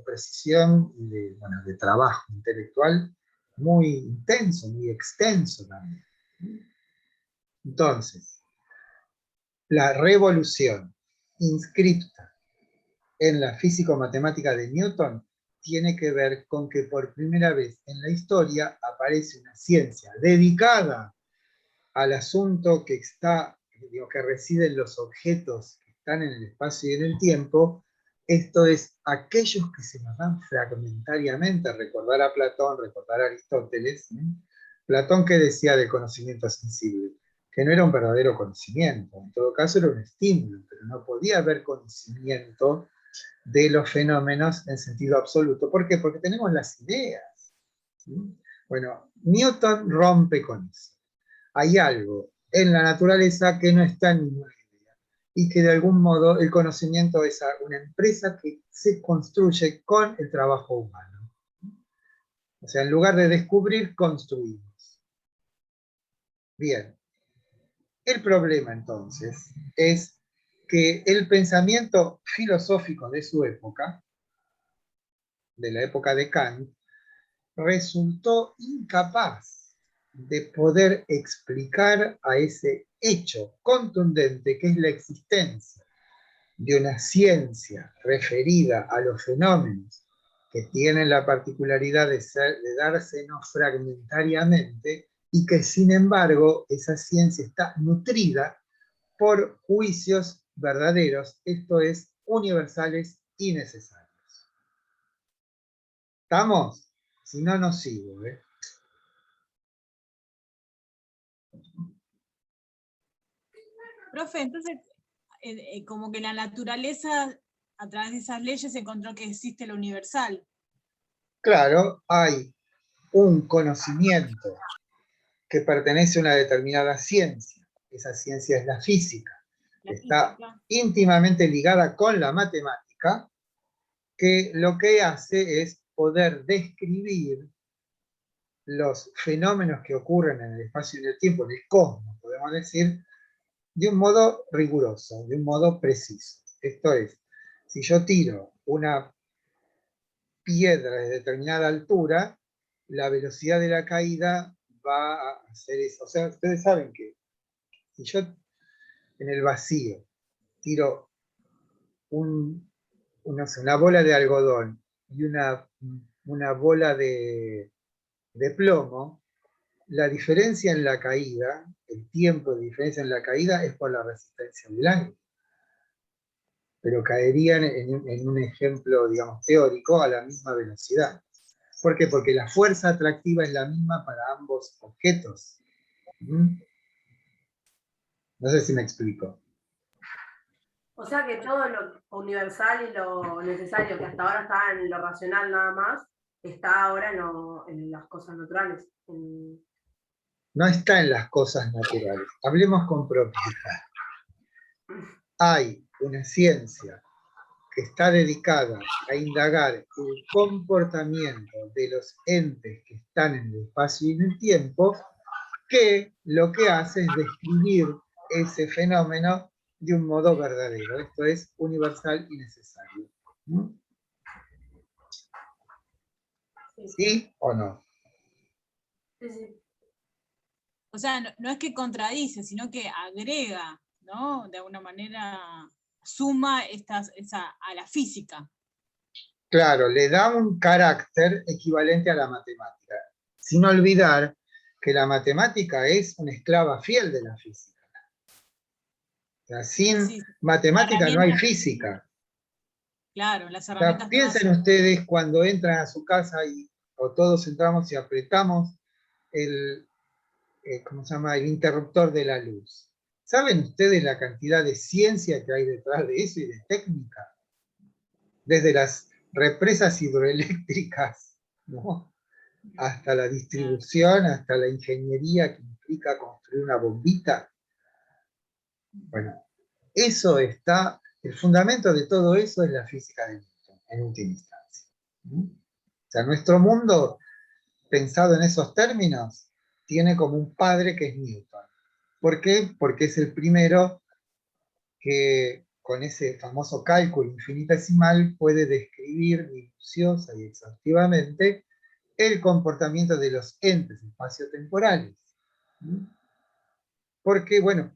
precisión y de trabajo intelectual muy intenso, muy extenso también. Entonces, la revolución inscripta en la físico-matemática de Newton tiene que ver con que por primera vez en la historia aparece una ciencia dedicada al asunto que reside en los objetos que están en el espacio y en el tiempo, esto es, aquellos que se nos dan fragmentariamente, recordar a Platón, recordar a Aristóteles. Platón, ¿qué decía del conocimiento sensible? Que no era un verdadero conocimiento, en todo caso era un estímulo, pero no podía haber conocimiento de los fenómenos en sentido absoluto. ¿Por qué? Porque tenemos las ideas. Bueno, Newton rompe con eso. Hay algo en la naturaleza que no está en ninguna idea, y que de algún modo el conocimiento es una empresa que se construye con el trabajo humano. O sea, en lugar de descubrir, construimos. Bien. El problema entonces es que el pensamiento filosófico de su época, de la época de Kant, resultó incapaz de poder explicar a ese hecho contundente que es la existencia de una ciencia referida a los fenómenos que tienen la particularidad de dársenos fragmentariamente, y que sin embargo esa ciencia está nutrida por juicios verdaderos, esto es, universales y necesarios. ¿Estamos? Si no, no sigo. Profe, entonces, como que la naturaleza, a través de esas leyes, encontró que existe lo universal. Claro, hay un conocimiento que pertenece a una determinada ciencia. Esa ciencia es la física. La Está física. íntimamente ligada con la matemática, que lo que hace es poder describir los fenómenos que ocurren en el espacio y en el tiempo, en el cosmos, podemos decir, de un modo riguroso, de un modo preciso. Esto es, si yo tiro una piedra de determinada altura, la velocidad de la caída va a hacer eso. O sea, ustedes saben que si yo en el vacío tiro no sé, una bola de algodón y una bola de plomo, la diferencia en la caída, el tiempo de diferencia en la caída es por la resistencia del aire. Pero caerían en un ejemplo, digamos, teórico a la misma velocidad. ¿Por qué? Porque la fuerza atractiva es la misma para ambos objetos. ¿Mm? No sé si me explico. O sea que todo lo universal y lo necesario que hasta ahora estaba en lo racional nada más, está ahora en las cosas naturales. No está en las cosas naturales. Hablemos con propiedad. Hay una ciencia que está dedicada a indagar el comportamiento de los entes que están en el espacio y en el tiempo, que lo que hace es describir ese fenómeno de un modo verdadero. Esto es universal y necesario. ¿Sí o no? Sí, sí. O sea, no es que contradice, sino que agrega, ¿no? De alguna manera suma a la física. Claro, le da un carácter equivalente a la matemática, sin olvidar que la matemática es una esclava fiel de la física. O sea, sin Sí, matemática no hay física. Claro, las O sea, herramientas todas piensen son. ustedes cuando entran a su casa o todos entramos y apretamos ¿cómo se llama? El interruptor de la luz. ¿Saben ustedes la cantidad de ciencia que hay detrás de eso y de técnica? Desde las represas hidroeléctricas, ¿no? Hasta la distribución, hasta la ingeniería que implica construir una bombita. Bueno, eso está, el fundamento de todo eso es la física de Newton, en última instancia. O sea, nuestro mundo, pensado en esos términos, tiene como un padre que es Newton. ¿Por qué? Porque es el primero que con ese famoso cálculo infinitesimal puede describir minuciosa y exhaustivamente el comportamiento de los entes espaciotemporales. Porque, bueno,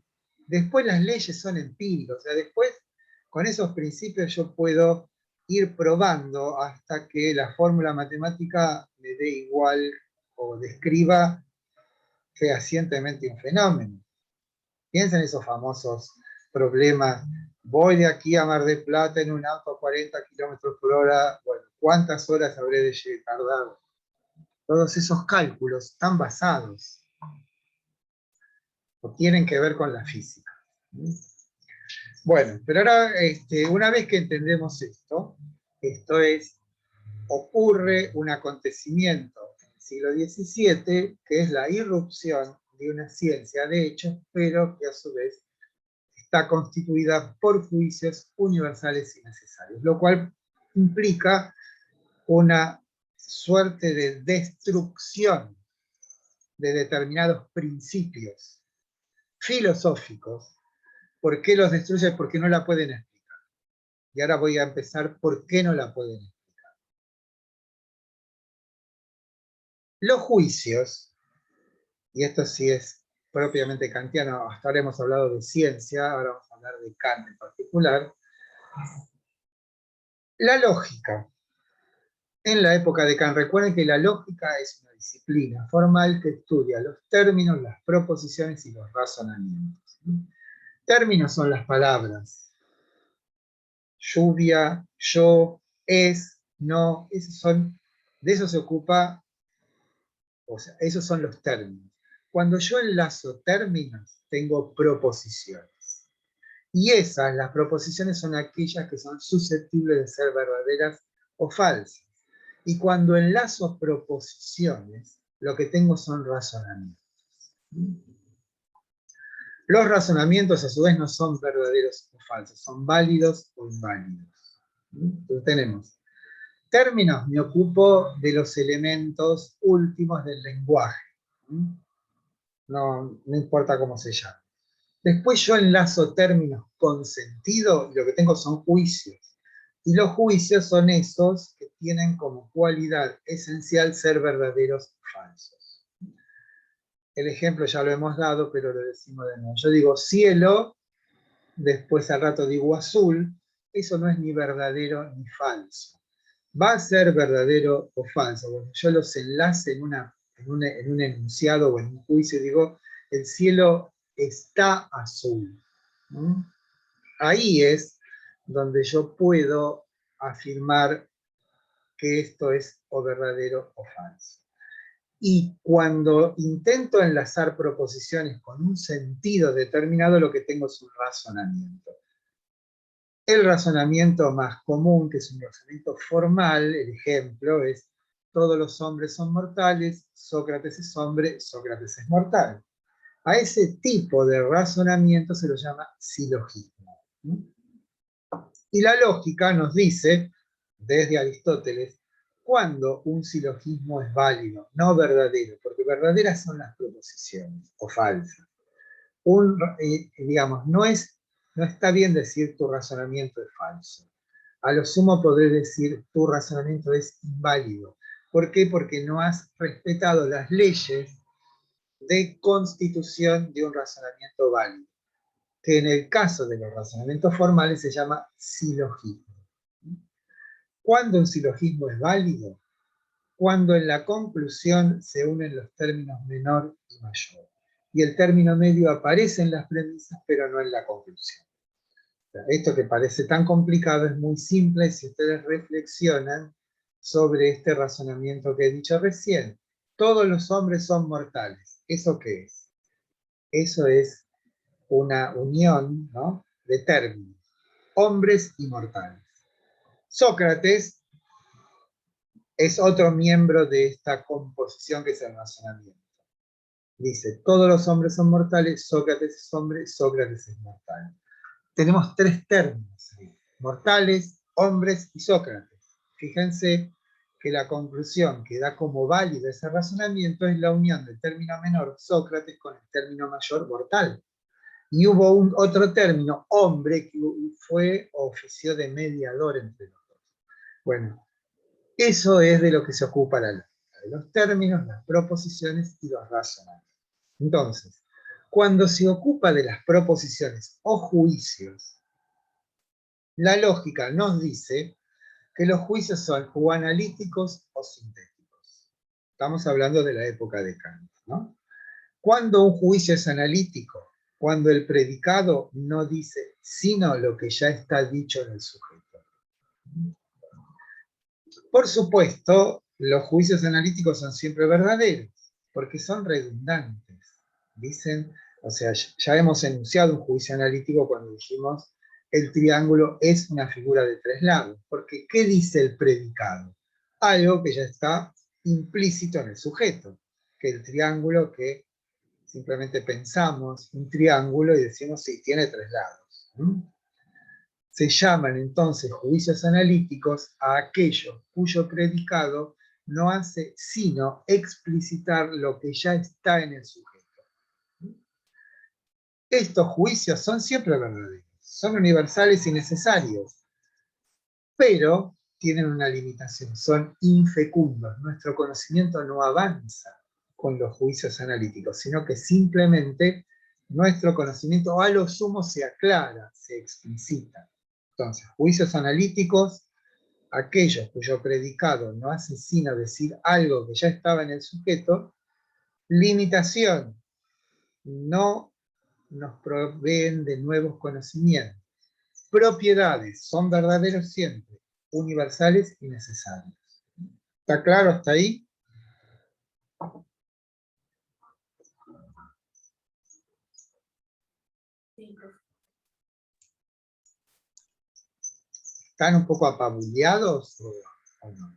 después las leyes son empíricas, o sea, después con esos principios yo puedo ir probando hasta que la fórmula matemática me dé igual o describa fehacientemente un fenómeno. Piensa en esos famosos problemas. Voy de aquí a Mar del Plata en un auto a 40 kilómetros por hora. Bueno, ¿cuántas horas habré de tardar? Todos esos cálculos están basados o tienen que ver con la física. Bueno, pero ahora, una vez que entendemos esto es, ocurre un acontecimiento en el siglo XVII, que es la irrupción de una ciencia de hechos, pero que a su vez está constituida por juicios universales y necesarios, lo cual implica una suerte de destrucción de determinados principios filosóficos. ¿Por qué los destruye? Porque no la pueden explicar. Y ahora voy a empezar por qué no la pueden explicar. Los juicios, y esto sí es propiamente kantiano, hasta ahora hemos hablado de ciencia, ahora vamos a hablar de Kant en particular. La lógica. En la época de Kant, recuerden que la lógica es una disciplina formal que estudia los términos, las proposiciones y los razonamientos. Términos son las palabras. Lluvia, yo, es, no, de eso se ocupa, o sea, esos son los términos. Cuando yo enlazo términos, tengo proposiciones. Y esas, las proposiciones, son aquellas que son susceptibles de ser verdaderas o falsas. Y cuando enlazo proposiciones, lo que tengo son razonamientos. Los razonamientos, a su vez, no son verdaderos o falsos, son válidos o inválidos. Entonces tenemos términos, me ocupo de los elementos últimos del lenguaje. No importa cómo se llame. Después yo enlazo términos con sentido y lo que tengo son juicios. Y los juicios son esos que tienen como cualidad esencial ser verdaderos o falsos. El ejemplo ya lo hemos dado, pero lo decimos de nuevo. Yo digo cielo, después al rato digo azul, eso no es ni verdadero ni falso. Va a ser verdadero o falso. Cuando yo los enlace en un enunciado o en un juicio, digo, el cielo está azul. Ahí es donde yo puedo afirmar que esto es o verdadero o falso. Y cuando intento enlazar proposiciones con un sentido determinado, lo que tengo es un razonamiento. El razonamiento más común, que es un razonamiento formal, el ejemplo es: todos los hombres son mortales, Sócrates es hombre, Sócrates es mortal. A ese tipo de razonamiento se lo llama silogismo. Y la lógica nos dice, desde Aristóteles, cuándo un silogismo es válido, no verdadero, porque verdaderas son las proposiciones, o falsas. Digamos, no está bien decir tu razonamiento es falso. A lo sumo podré decir tu razonamiento es inválido. ¿Por qué? Porque no has respetado las leyes de constitución de un razonamiento válido, que en el caso de los razonamientos formales se llama silogismo. ¿Cuándo un silogismo es válido? Cuando en la conclusión se unen los términos menor y mayor. Y el término medio aparece en las premisas, pero no en la conclusión. Esto que parece tan complicado es muy simple si ustedes reflexionan sobre este razonamiento que he dicho recién. Todos los hombres son mortales. ¿Eso qué es? Eso es una unión, ¿no?, de términos. Hombres y mortales. Sócrates es otro miembro de esta composición que es el razonamiento. Dice, todos los hombres son mortales, Sócrates es hombre, Sócrates es mortal. Tenemos tres términos: mortales, hombres y Sócrates. Fíjense que la conclusión que da como válido ese razonamiento es la unión del término menor, Sócrates, con el término mayor, mortal. Y hubo otro término, hombre, que fue o ofició de mediador entre los dos. Bueno, eso es de lo que se ocupa la lógica, de los términos, las proposiciones y los razonamientos. Entonces, cuando se ocupa de las proposiciones o juicios, la lógica nos dice que los juicios son o analíticos o sintéticos. Estamos hablando de la época de Kant, ¿no? Cuando un juicio es analítico, cuando el predicado no dice sino lo que ya está dicho en el sujeto. Por supuesto, los juicios analíticos son siempre verdaderos, porque son redundantes. Dicen, o sea, ya hemos enunciado un juicio analítico cuando dijimos el triángulo es una figura de tres lados, porque ¿qué dice el predicado? Algo que ya está implícito en el sujeto, que el triángulo, que simplemente pensamos un triángulo y decimos sí, tiene tres lados. Se llaman entonces juicios analíticos a aquellos cuyo predicado no hace sino explicitar lo que ya está en el sujeto. Estos juicios son siempre verdaderos, son universales y necesarios, pero tienen una limitación, son infecundos. Nuestro conocimiento no avanza con los juicios analíticos, sino que simplemente nuestro conocimiento a lo sumo se aclara, se explicita. Entonces, juicios analíticos, aquellos cuyo predicado no hace sino decir algo que ya estaba en el sujeto. Limitación, no nos proveen de nuevos conocimientos. Propiedades, son verdaderos siempre, universales y necesarios. ¿Está claro hasta ahí? Sí. ¿Están un poco apabullados o no?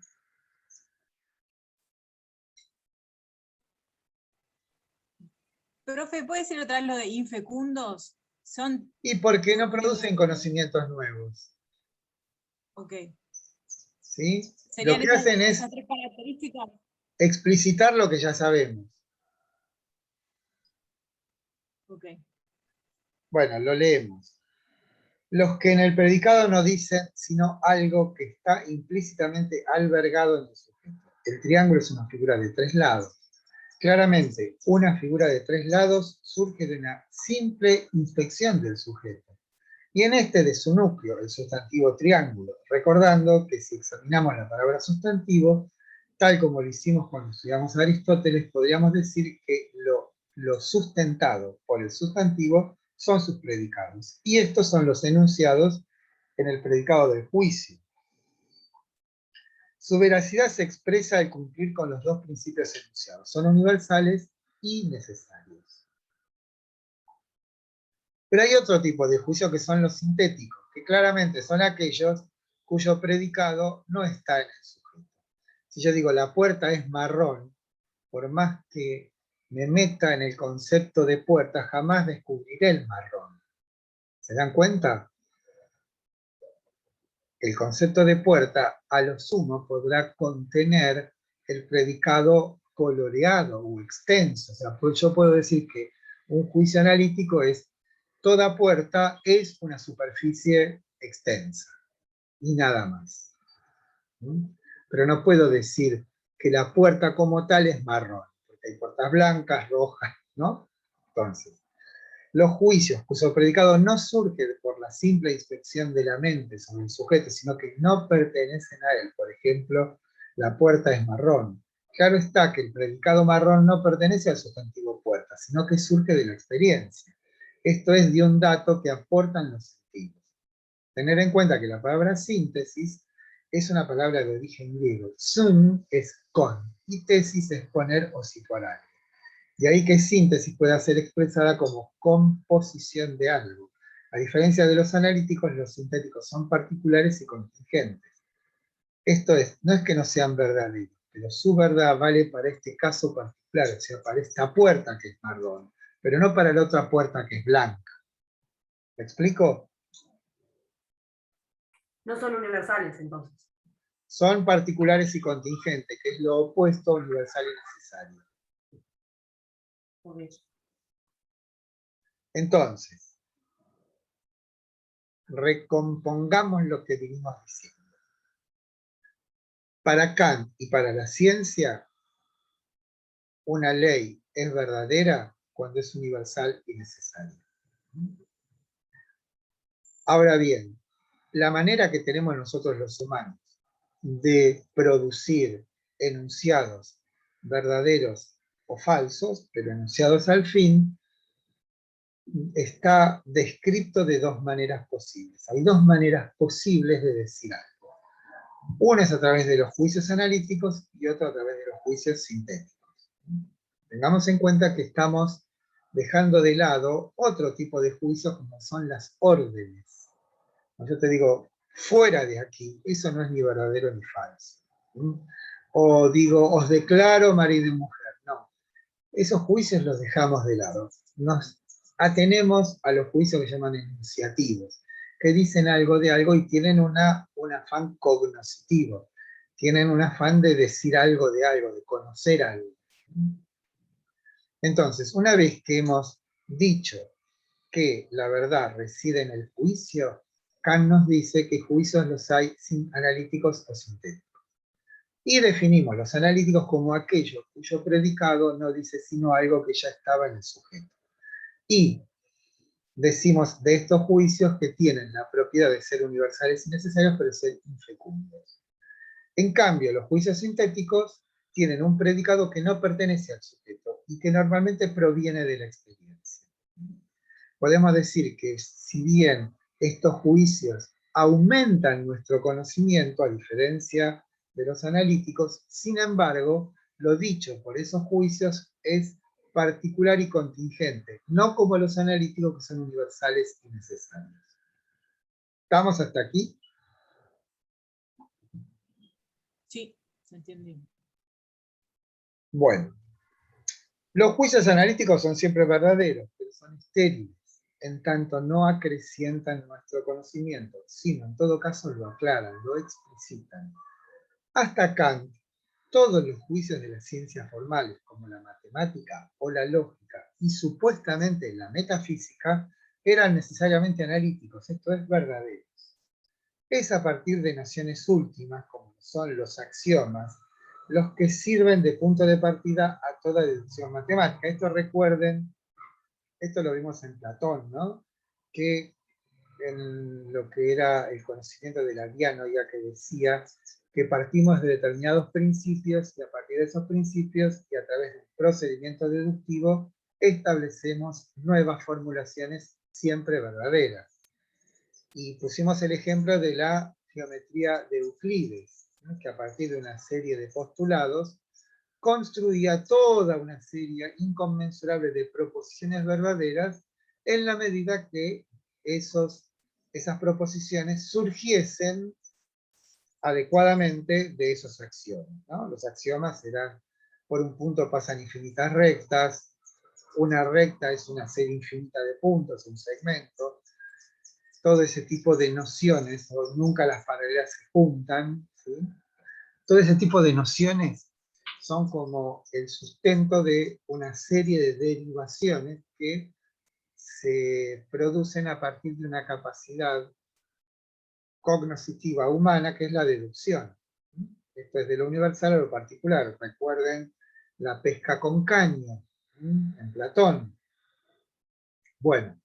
Profe, ¿puede decir otra vez lo de infecundos? Son, ¿Y por qué no producen conocimientos nuevos? ok. ¿Sí? Lo ¿Serían que hacen es esas tres características? explicitar lo que ya sabemos. Ok. Bueno, lo leemos. Los que en el predicado no dicen sino algo que está implícitamente albergado en el sujeto. El triángulo es una figura de 3 lados. Claramente, una figura de 3 lados surge de una simple inspección del sujeto. Y en este de su núcleo, el sustantivo triángulo, recordando que si examinamos la palabra sustantivo, tal como lo hicimos cuando estudiamos a Aristóteles, podríamos decir que lo sustentado por el sustantivo son sus predicados. Y estos son los enunciados en el predicado del juicio. Su veracidad se expresa al cumplir con los dos principios enunciados. Son universales y necesarios. Pero hay otro tipo de juicio que son los sintéticos, que claramente son aquellos cuyo predicado no está en el sujeto. Si yo digo la puerta es marrón, por más que me meta en el concepto de puerta, jamás descubriré el marrón. ¿Se dan cuenta? El concepto de puerta, a lo sumo, podrá contener el predicado coloreado o extenso. O sea, yo puedo decir que un juicio analítico es toda puerta es una superficie extensa y nada más. Pero no puedo decir que la puerta como tal es marrón, porque hay puertas blancas, rojas, ¿no? Entonces, los juicios cuyo predicado no surge por la simple inspección de la mente sobre el sujeto, sino que no pertenecen a él. Por ejemplo, la puerta es marrón. Claro está que el predicado marrón no pertenece al sustantivo puerta, sino que surge de la experiencia. Esto es de un dato que aportan los sentidos. Tener en cuenta que la palabra síntesis es una palabra de origen griego. Sun es con, y tesis es poner o situar algo. De ahí que síntesis pueda ser expresada como composición de algo. A diferencia de los analíticos, los sintéticos son particulares y contingentes. Esto es, no es que no sean verdaderos, pero su verdad vale para este caso particular, o sea, para esta puerta que es marrón, pero no para la otra puerta que es blanca. ¿Me explico? No son universales, entonces. Son particulares y contingentes, que es lo opuesto a universal y necesario. Okay. Entonces, recompongamos lo que vinimos diciendo. Para Kant y para la ciencia, una ley es verdadera cuando es universal y necesaria. Ahora bien, la manera que tenemos nosotros los humanos de producir enunciados verdaderos o falsos, pero enunciados al fin, está descrito de dos maneras posibles. Hay dos maneras posibles de decir algo. Una es a través de los juicios analíticos y otra a través de los juicios sintéticos. Tengamos en cuenta que estamos dejando de lado otro tipo de juicios como son las órdenes. Yo te digo, fuera de aquí, eso no es ni verdadero ni falso. O digo, os declaro marido y mujer. No, esos juicios los dejamos de lado. Nos atenemos a los juicios que llaman enunciativos, que dicen algo de algo y tienen un afán cognoscitivo, tienen un afán de decir algo de algo, de conocer algo. Entonces, una vez que hemos dicho que la verdad reside en el juicio, Kant nos dice que juicios los hay analíticos o sintéticos. Y definimos los analíticos como aquellos cuyo predicado no dice sino algo que ya estaba en el sujeto. Y decimos de estos juicios que tienen la propiedad de ser universales y necesarios, pero ser infecundos. En cambio, los juicios sintéticos tienen un predicado que no pertenece al sujeto y que normalmente proviene de la experiencia. Podemos decir que si bien estos juicios aumentan nuestro conocimiento, a diferencia de los analíticos, sin embargo, lo dicho por esos juicios es particular y contingente, no como los analíticos que son universales y necesarios. ¿Estamos hasta aquí? se entendió. Bueno, los juicios analíticos son siempre verdaderos, pero son estériles, en tanto no acrecientan nuestro conocimiento, sino en todo caso lo aclaran, lo explicitan. Hasta Kant, todos los juicios de las ciencias formales, como la matemática o la lógica, y supuestamente la metafísica, eran necesariamente analíticos, esto es, verdaderos. Es a partir de nociones últimas, como son los axiomas, los que sirven de punto de partida a toda deducción matemática. Esto recuerden, esto lo vimos en Platón, ¿no? Que en lo que era el conocimiento de la dianoia, que decía que partimos de determinados principios y a partir de esos principios y a través de un procedimiento deductivo establecemos nuevas formulaciones siempre verdaderas. Y pusimos el ejemplo de la geometría de Euclides, ¿no? Que a partir de una serie de postulados construía toda una serie inconmensurable de proposiciones verdaderas en la medida que esas proposiciones surgiesen adecuadamente de esos axiomas, ¿no? Los axiomas eran: por un punto pasan infinitas rectas, una recta es una serie infinita de puntos, un segmento. Todo ese tipo de nociones, o nunca las paralelas se juntan, ¿sí? Todo ese tipo de nociones son como el sustento de una serie de derivaciones que se producen a partir de una capacidad cognoscitiva humana, que es la deducción. Esto es de lo universal a lo particular. Recuerden la pesca con caña, en Platón. Bueno,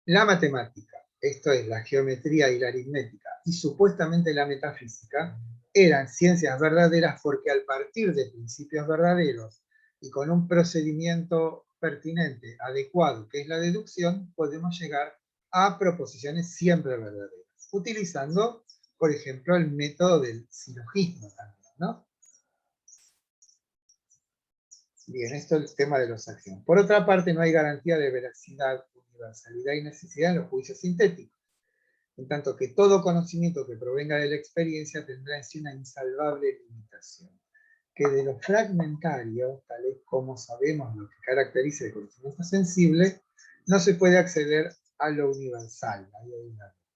la matemática, esto es la geometría y la aritmética, y supuestamente la metafísica, eran ciencias verdaderas porque al partir de principios verdaderos y con un procedimiento pertinente, adecuado, que es la deducción, podemos llegar a proposiciones siempre verdaderas, utilizando, por ejemplo, el método del silogismo también, ¿no? Bien, esto es el tema de los axiomas. Por otra parte, no hay garantía de veracidad, universalidad y necesidad en los juicios sintéticos, en tanto que todo conocimiento que provenga de la experiencia tendrá en sí una insalvable limitación, que de lo fragmentario, tal es como sabemos lo que caracteriza el conocimiento sensible, no se puede acceder a lo universal,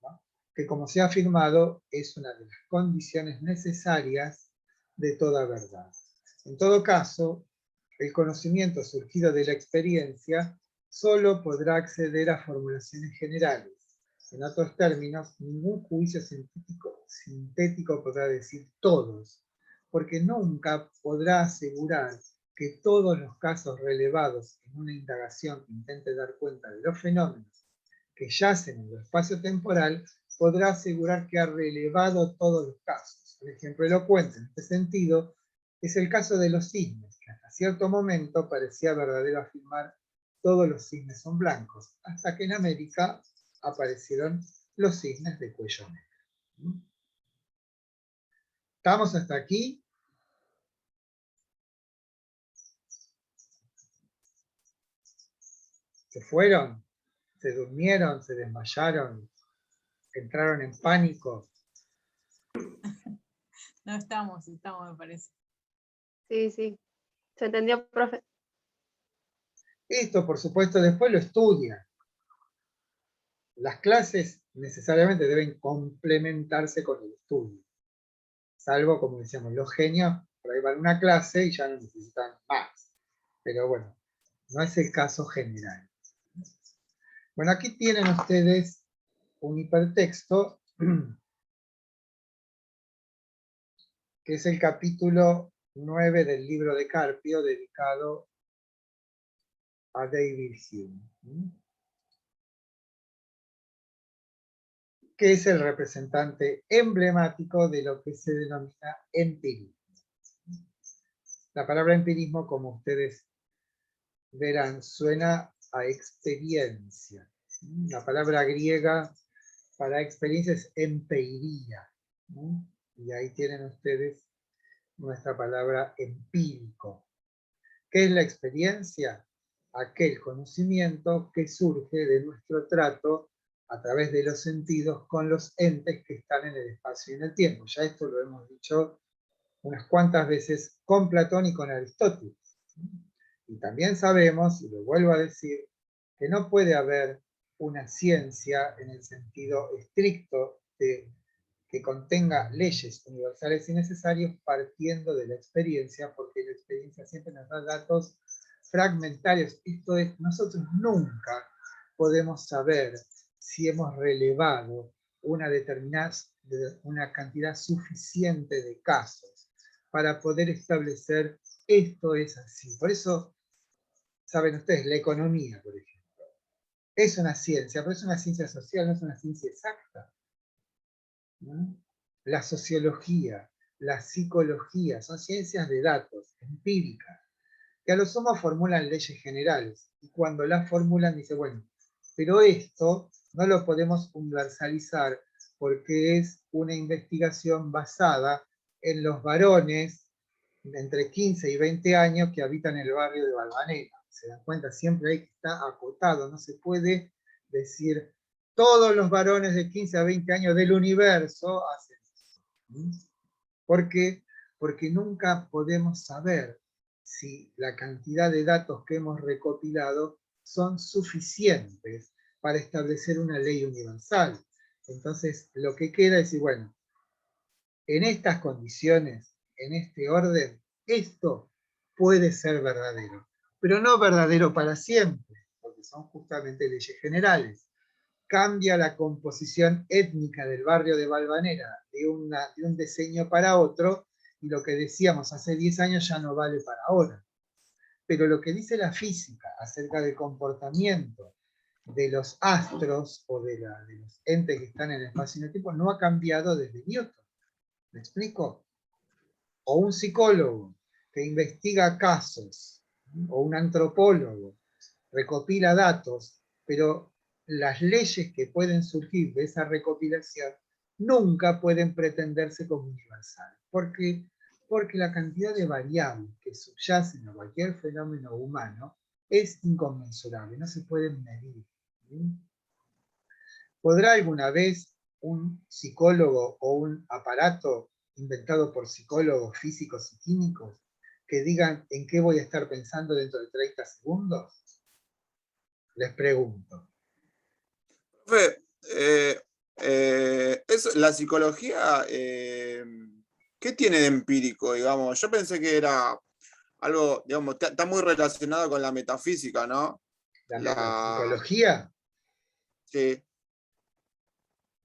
¿no? Que, como se ha afirmado, es una de las condiciones necesarias de toda verdad. En todo caso, el conocimiento surgido de la experiencia solo podrá acceder a formulaciones generales. En otros términos, ningún juicio sintético podrá decir todos, porque nunca podrá asegurar que todos los casos relevados en una indagación que intente dar cuenta de los fenómenos que yacen en el espacio temporal, podrá asegurar que ha relevado todos los casos. Un ejemplo elocuente en este sentido es el caso de los cisnes, que hasta cierto momento parecía verdadero afirmar todos los cisnes son blancos, hasta que en América aparecieron los cisnes de cuello negro. ¿Estamos hasta aquí? ¿Se fueron? ¿Se durmieron? ¿Se desmayaron? ¿Entraron en pánico? No, estamos, me parece. Sí, sí. ¿Se entendió, profe? Esto, por supuesto, después lo estudian. Las clases necesariamente deben complementarse con el estudio. Salvo, como decíamos, los genios por ahí van a una clase y ya no necesitan más. Pero bueno, no es el caso general. Bueno, aquí tienen ustedes un hipertexto, que es el capítulo 9 del libro de Carpio, dedicado a David Hume, que es el representante emblemático de lo que se denomina empirismo. La palabra empirismo, como ustedes verán, suena a experiencia. La palabra griega para experiencia es empeiría. Y ahí tienen ustedes nuestra palabra empírico. ¿Qué es la experiencia? Aquel conocimiento que surge de nuestro trato a través de los sentidos con los entes que están en el espacio y en el tiempo. Ya esto lo hemos dicho unas cuantas veces con Platón y con Aristóteles. Y también sabemos, y lo vuelvo a decir, que no puede haber una ciencia en el sentido estricto de que contenga leyes universales y necesarias partiendo de la experiencia, porque la experiencia siempre nos da datos fragmentarios. Esto es, nosotros nunca podemos saber si hemos relevado una una cantidad suficiente de casos para poder establecer esto es así. Por eso, saben ustedes, la economía, por ejemplo, es una ciencia, pero es una ciencia social, no es una ciencia exacta. ¿No? La sociología, la psicología, son ciencias de datos, empíricas, que a lo sumo formulan leyes generales, y cuando las formulan dice, bueno, pero esto no lo podemos universalizar porque es una investigación basada en los varones de entre 15 y 20 años que habitan en el barrio de Valvanera. Se dan cuenta, siempre ahí está acotado, no se puede decir todos los varones de 15 a 20 años del universo hacen eso. ¿Por qué? Porque nunca podemos saber si la cantidad de datos que hemos recopilado son suficientes para establecer una ley universal. Entonces, lo que queda es decir, bueno, en estas condiciones, en este orden, esto puede ser verdadero, pero no verdadero para siempre, porque son justamente leyes generales. Cambia la composición étnica del barrio de Valvanera de un diseño para otro, y lo que decíamos hace 10 años ya no vale para ahora. Pero lo que dice la física acerca del comportamiento de los astros o de los entes que están en el espacio y en el tiempo no ha cambiado desde Newton. ¿Me explico? O un psicólogo que investiga casos, o un antropólogo recopila datos, pero las leyes que pueden surgir de esa recopilación nunca pueden pretenderse como universales. ¿Por qué? Porque la cantidad de variables que subyacen a cualquier fenómeno humano es inconmensurable, no se pueden medir. ¿Podrá alguna vez un psicólogo o un aparato inventado por psicólogos físicos y químicos que digan en qué voy a estar pensando dentro de 30 segundos? Les pregunto. Profe, la psicología, ¿qué tiene de empírico, digamos? Yo pensé que era algo, digamos, está muy relacionado con la metafísica, ¿no? La psicología, Sí.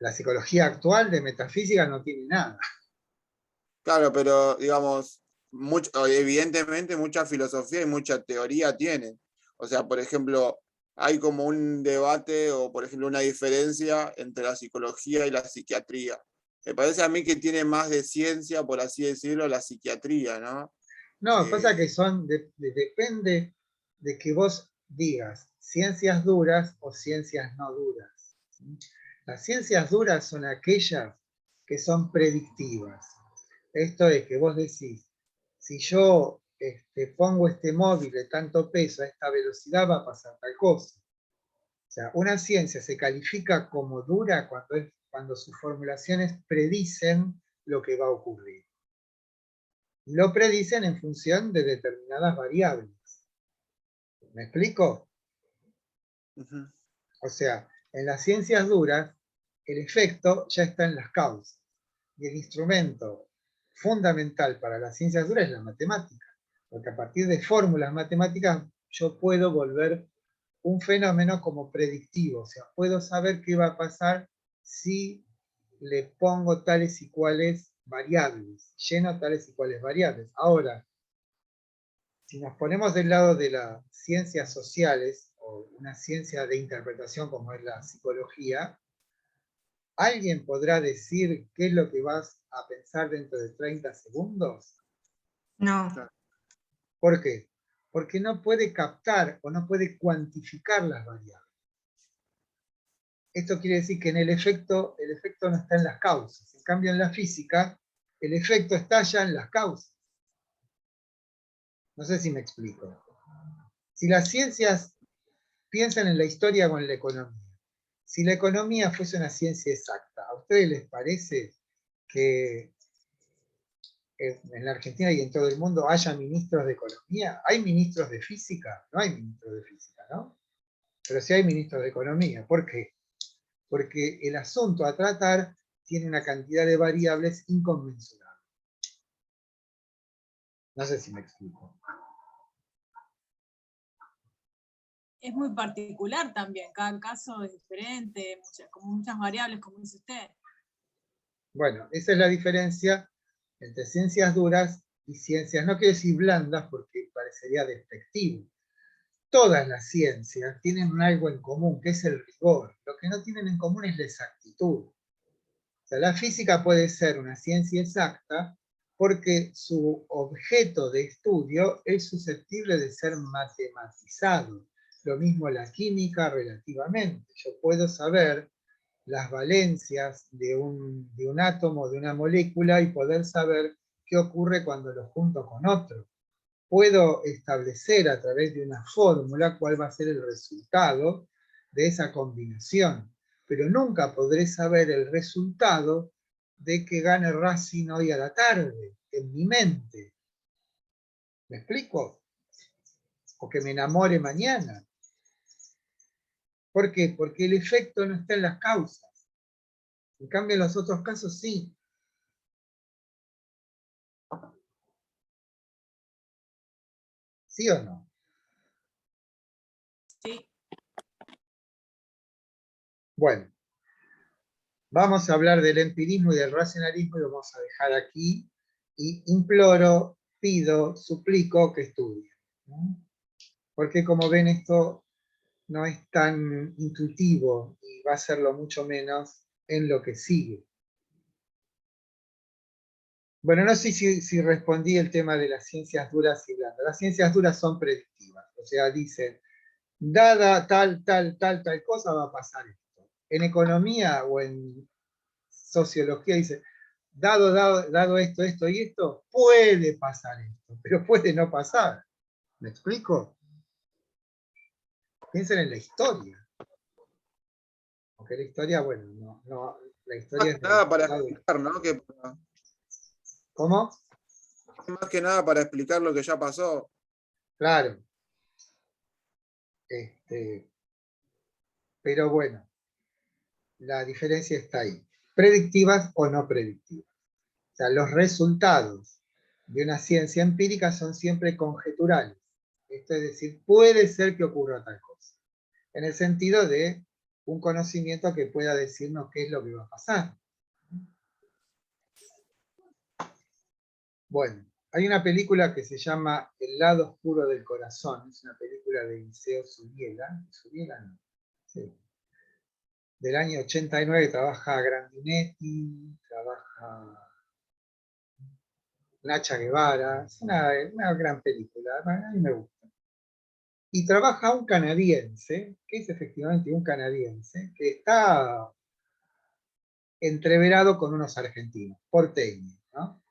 la psicología actual de metafísica no tiene nada. Claro, pero digamos, evidentemente mucha filosofía y mucha teoría tiene. O sea, por ejemplo, hay como un debate o, por ejemplo, una diferencia entre la psicología y la psiquiatría. Me parece a mí que tiene más de ciencia, por así decirlo, la psiquiatría, ¿no? No, pasa que depende de que vos digas ciencias duras o ciencias no duras. Las ciencias duras son aquellas que son predictivas. Esto es que vos decís, si yo pongo este móvil de tanto peso a esta velocidad va a pasar tal cosa. O sea, una ciencia se califica como dura cuando sus formulaciones predicen lo que va a ocurrir. Y lo predicen en función de determinadas variables. ¿Me explico? Uh-huh. O sea, en las ciencias duras, el efecto ya está en las causas. Y el instrumento fundamental para las ciencias duras es la matemática. Porque a partir de fórmulas matemáticas yo puedo volver un fenómeno como predictivo. O sea, puedo saber qué va a pasar si le pongo tales y cuales variables, lleno tales y cuales variables. Ahora, si nos ponemos del lado de las ciencias sociales, o una ciencia de interpretación como es la psicología, ¿alguien podrá decir qué es lo que vas a pensar dentro de 30 segundos? No. ¿Por qué? Porque no puede captar o no puede cuantificar las variables. Esto quiere decir que en el efecto no está en las causas. En cambio, en la física, el efecto está ya en las causas. No sé si me explico. Si las ciencias piensan en la historia o en la economía, Si la economía fuese una ciencia exacta, ¿a ustedes les parece que en la Argentina y en todo el mundo haya ministros de economía? ¿Hay ministros de física? No hay ministros de física, ¿no? Pero sí hay ministros de economía. ¿Por qué? Porque el asunto a tratar tiene una cantidad de variables inconmensurables. No sé si me explico. Es muy particular también, cada caso es diferente, como muchas variables, como dice usted. Bueno, esa es la diferencia entre ciencias duras y ciencias, no quiero decir blandas porque parecería despectivo. Todas las ciencias tienen algo en común, que es el rigor. Lo que no tienen en común es la exactitud. O sea, la física puede ser una ciencia exacta porque su objeto de estudio es susceptible de ser matematizado. Lo mismo la química relativamente. Yo puedo saber las valencias de un átomo, de una molécula, y poder saber qué ocurre cuando lo junto con otro. Puedo establecer a través de una fórmula cuál va a ser el resultado de esa combinación, pero nunca podré saber el resultado de que gane Racing hoy a la tarde, en mi mente. ¿Me explico? O que me enamore mañana. ¿Por qué? Porque el efecto no está en las causas. En cambio, en los otros casos sí. ¿Sí o no? Sí. Bueno, vamos a hablar del empirismo y del racionalismo y lo vamos a dejar aquí. Y imploro, pido, suplico que estudien, ¿no? Porque como ven, esto no es tan intuitivo y va a serlo mucho menos en lo que sigue. Bueno, no sé si respondí el tema de las ciencias duras y blandas. Las ciencias duras son predictivas, o sea, dicen, dada tal cosa va a pasar esto. En economía o en sociología dice, dado esto y esto, puede pasar esto, pero puede no pasar. ¿Me explico? Piensen en la historia. Porque la historia, bueno, no la historia es Nada para del... explicar, ¿no? ¿Cómo? Más que nada para explicar lo que ya pasó. Claro. Pero bueno, la diferencia está ahí. Predictivas o no predictivas. O sea, los resultados de una ciencia empírica son siempre conjeturales. Esto es decir, puede ser que ocurra tal cosa. En el sentido de un conocimiento que pueda decirnos qué es lo que va a pasar. Bueno, hay una película que se llama El lado oscuro del corazón. Es una película de Liceo Zuriela. ¿Zuriela no? Sí. Del año 89, trabaja Grandinetti, trabaja Nacha Guevara, es una gran película, a mí me gusta. Y trabaja un canadiense, que es efectivamente un canadiense, que está entreverado con unos argentinos, porteños, ¿no?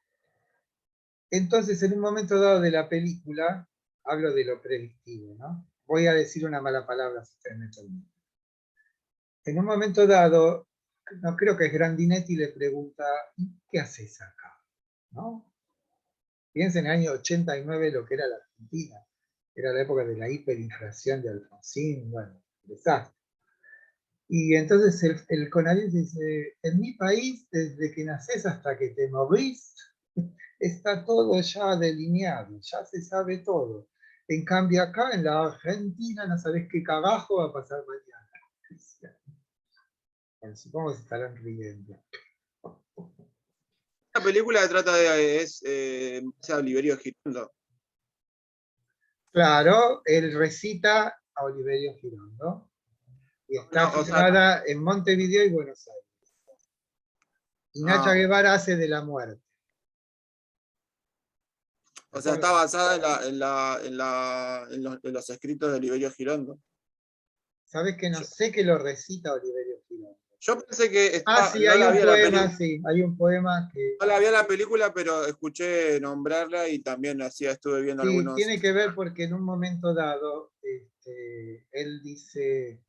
Entonces, en un momento dado de la película, hablo de lo predictivo, ¿no? Voy a decir una mala palabra si ustedes me permiten. En un momento dado, no creo que es Grandinetti, le pregunta, ¿qué haces acá? ¿No? Piensen en el año 89 lo que era la Argentina. Era la época de la hiperinflación de Alfonsín, bueno, desastre. Y entonces el canadiense dice, en mi país, desde que naces hasta que te morís, está todo ya delineado, ya se sabe todo. En cambio acá, en la Argentina, no sabés qué cagajo va a pasar mañana. Bueno, supongo que se estarán riendo. La película trata de Oliverio Girondo. Claro, él recita a Oliverio Girondo. Y está filmada en Montevideo y Buenos Aires. Y Nacha Guevara hace de la muerte. O sea, está basada en los escritos de Oliverio Girondo. ¿Sabes que no sé que lo recita Oliverio Girondo? Yo pensé que sí, no hay la un vi poema, sí, hay un poema que... No la vi en la película, pero escuché nombrarla y también estuve viendo sí, algunos... tiene que ver porque en un momento dado, él dice,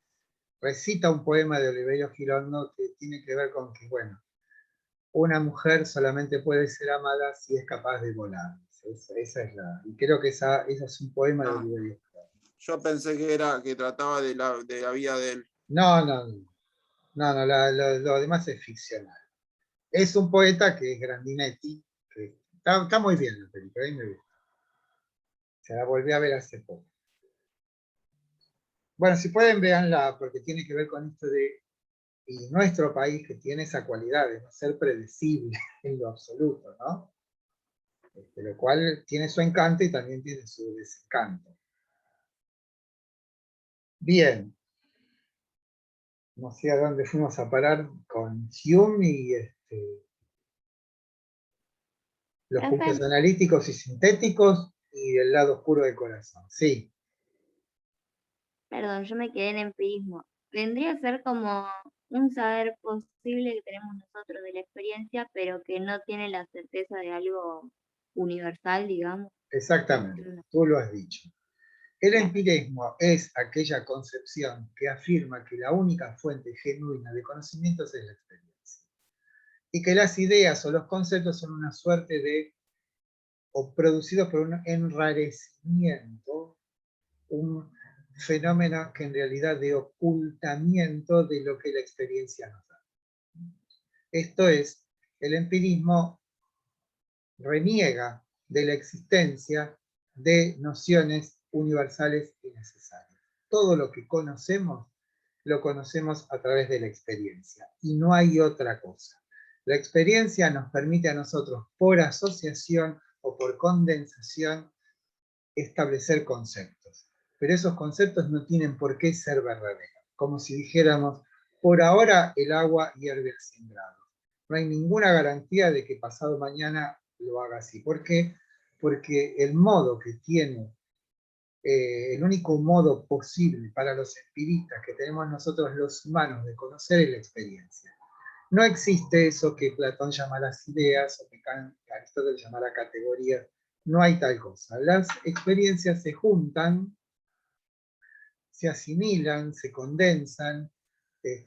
recita un poema de Oliverio Girondo que tiene que ver con que, bueno, una mujer solamente puede ser amada si es capaz de volar. Esa es la... Y creo que esa es un poema de Oliverio Girondo. Yo pensé que trataba de la vida de él. No, lo demás es ficcional. Es un poeta que es Grandinetti, que está muy bien la película, a mí me gusta. Se la volví a ver hace poco. Bueno, si pueden, véanla, porque tiene que ver con esto de y nuestro país, que tiene esa cualidad de no ser predecible en lo absoluto, ¿no? Lo cual tiene su encanto y también tiene su desencanto. Bien. No sé a dónde fuimos a parar con Hume y los Profe. puntos analíticos y sintéticos y el lado oscuro del corazón. Sí. Perdón, yo me quedé en empirismo. Vendría a ser como un saber posible que tenemos nosotros de la experiencia, pero que no tiene la certeza de algo universal, digamos. Exactamente, tú lo has dicho. El Claro. empirismo es aquella concepción que afirma que la única fuente genuina de conocimientos es la experiencia. Y que las ideas o los conceptos son una suerte de, o producidos por un enrarecimiento, un fenómeno que en realidad de ocultamiento de lo que la experiencia nos da. Esto es, el empirismo reniega de la existencia de nociones universales y necesarias. Todo lo que conocemos, lo conocemos a través de la experiencia, y no hay otra cosa. La experiencia nos permite a nosotros, por asociación o por condensación, establecer conceptos. Pero esos conceptos no tienen por qué ser verdaderos. Como si dijéramos, por ahora el agua hierve a 100 grados. No hay ninguna garantía de que pasado mañana lo haga así. ¿Por qué? Porque el modo que tiene, el único modo posible para los empiristas que tenemos nosotros los humanos de conocer es la experiencia. No existe eso que Platón llama las ideas o que Aristóteles llama la categoría. No hay tal cosa. Las experiencias se juntan, se asimilan, se condensan,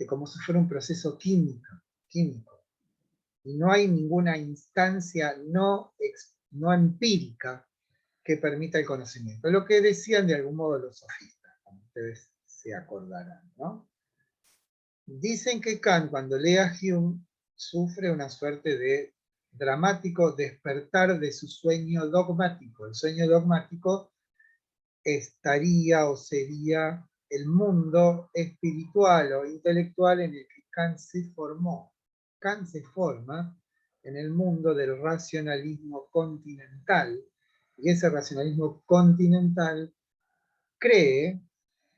como si fuera un proceso químico. Y no hay ninguna instancia no empírica que permita el conocimiento. Lo que decían de algún modo los sofistas, como ustedes se acordarán, ¿no? Dicen que Kant, cuando lee a Hume, sufre una suerte de dramático despertar de su sueño dogmático. El sueño dogmático estaría o sería el mundo espiritual o intelectual en el que Kant se formó. Kant se forma en el mundo del racionalismo continental, y ese racionalismo continental cree,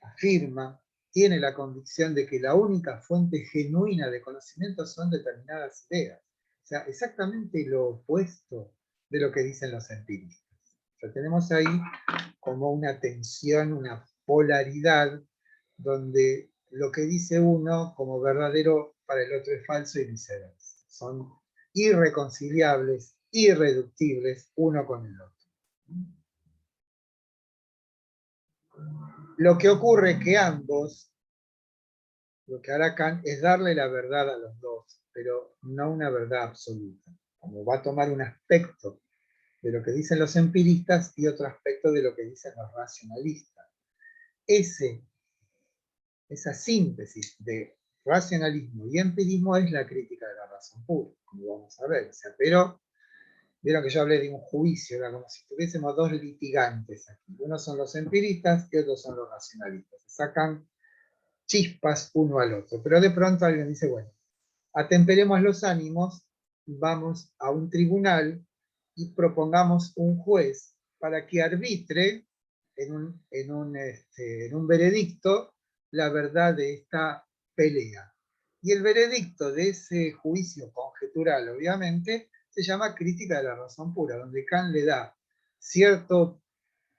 afirma, tiene la convicción de que la única fuente genuina de conocimiento son determinadas ideas. O sea, exactamente lo opuesto de lo que dicen los empiristas. O sea, tenemos ahí como una tensión, una polaridad, donde lo que dice uno como verdadero para el otro es falso y viceversa. Son irreconciliables, irreductibles uno con el otro. Lo que ocurre es que ambos, lo que hará Kant es darle la verdad a los dos, pero no una verdad absoluta. Como va a tomar un aspecto de lo que dicen los empiristas y otro aspecto de lo que dicen los racionalistas. Esa síntesis de racionalismo y empirismo es la crítica de la razón pura, como vamos a ver. O sea, pero vieron que yo hablé de un juicio, era como si tuviésemos dos litigantes aquí. Unos son los empiristas y otros son los racionalistas. Se sacan chispas uno al otro. Pero de pronto alguien dice, bueno, atemperemos los ánimos, vamos a un tribunal y propongamos un juez para que arbitre en un veredicto la verdad de esta pelea. Y el veredicto de ese juicio conjetural, obviamente, se llama crítica de la razón pura, donde Kant le da cierto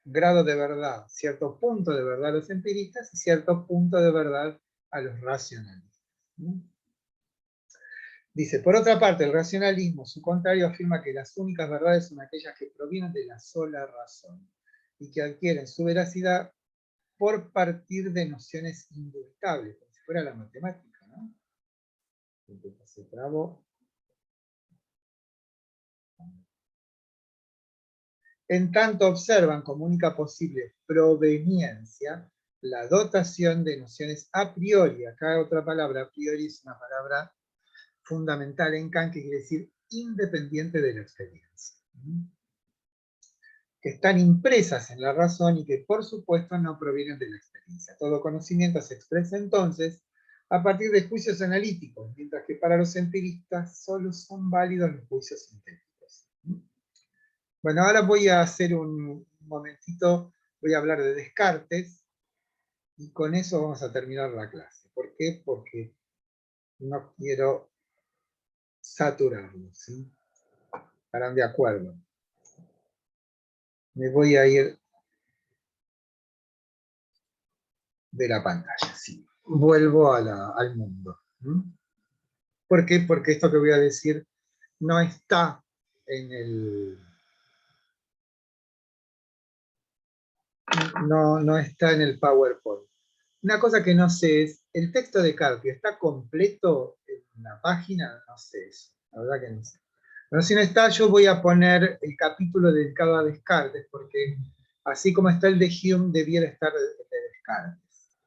grado de verdad, cierto punto de verdad a los empiristas y cierto punto de verdad a los racionalistas. Dice, por otra parte, el racionalismo, su contrario, afirma que las únicas verdades son aquellas que provienen de la sola razón y que adquieren su veracidad por partir de nociones indubitables, como si fuera la matemática, ¿no? Se trabó. En tanto observan como única posible proveniencia la dotación de nociones a priori. Acá otra palabra, a priori es una palabra fundamental en Kant, que quiere decir independiente de la experiencia. Que están impresas en la razón y que por supuesto no provienen de la experiencia. Todo conocimiento se expresa entonces a partir de juicios analíticos, mientras que para los empiristas solo son válidos los juicios sintéticos. Bueno, ahora voy a hacer un momentito, voy a hablar de Descartes, y con eso vamos a terminar la clase. ¿Por qué? Porque no quiero saturarlo, ¿sí? ¿Estarán de acuerdo? Me voy a ir de la pantalla, sí. Vuelvo al mundo. ¿Por qué? Porque esto que voy a decir no está en el... No está en el PowerPoint. Una cosa que no sé es, ¿el texto de Carpio está completo en la página? No sé eso, la verdad que no sé. Pero si no está, yo voy a poner el capítulo dedicado a Descartes, porque así como está el de Hume, debiera estar el de Descartes.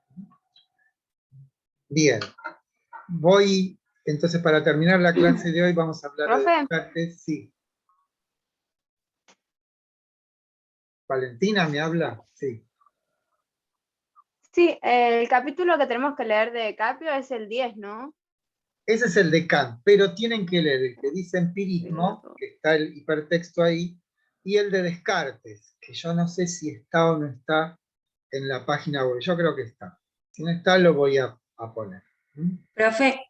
Bien, voy, entonces para terminar la clase de hoy vamos a hablar de Descartes. Sí. ¿Valentina me habla? Sí. Sí, el capítulo que tenemos que leer de Carpio es el 10, ¿no? Ese es el de Kant, pero tienen que leer el que dice empirismo, que está el hipertexto ahí, y el de Descartes, que yo no sé si está o no está en la página web. Yo creo que está. Si no está, lo voy a poner. Profe,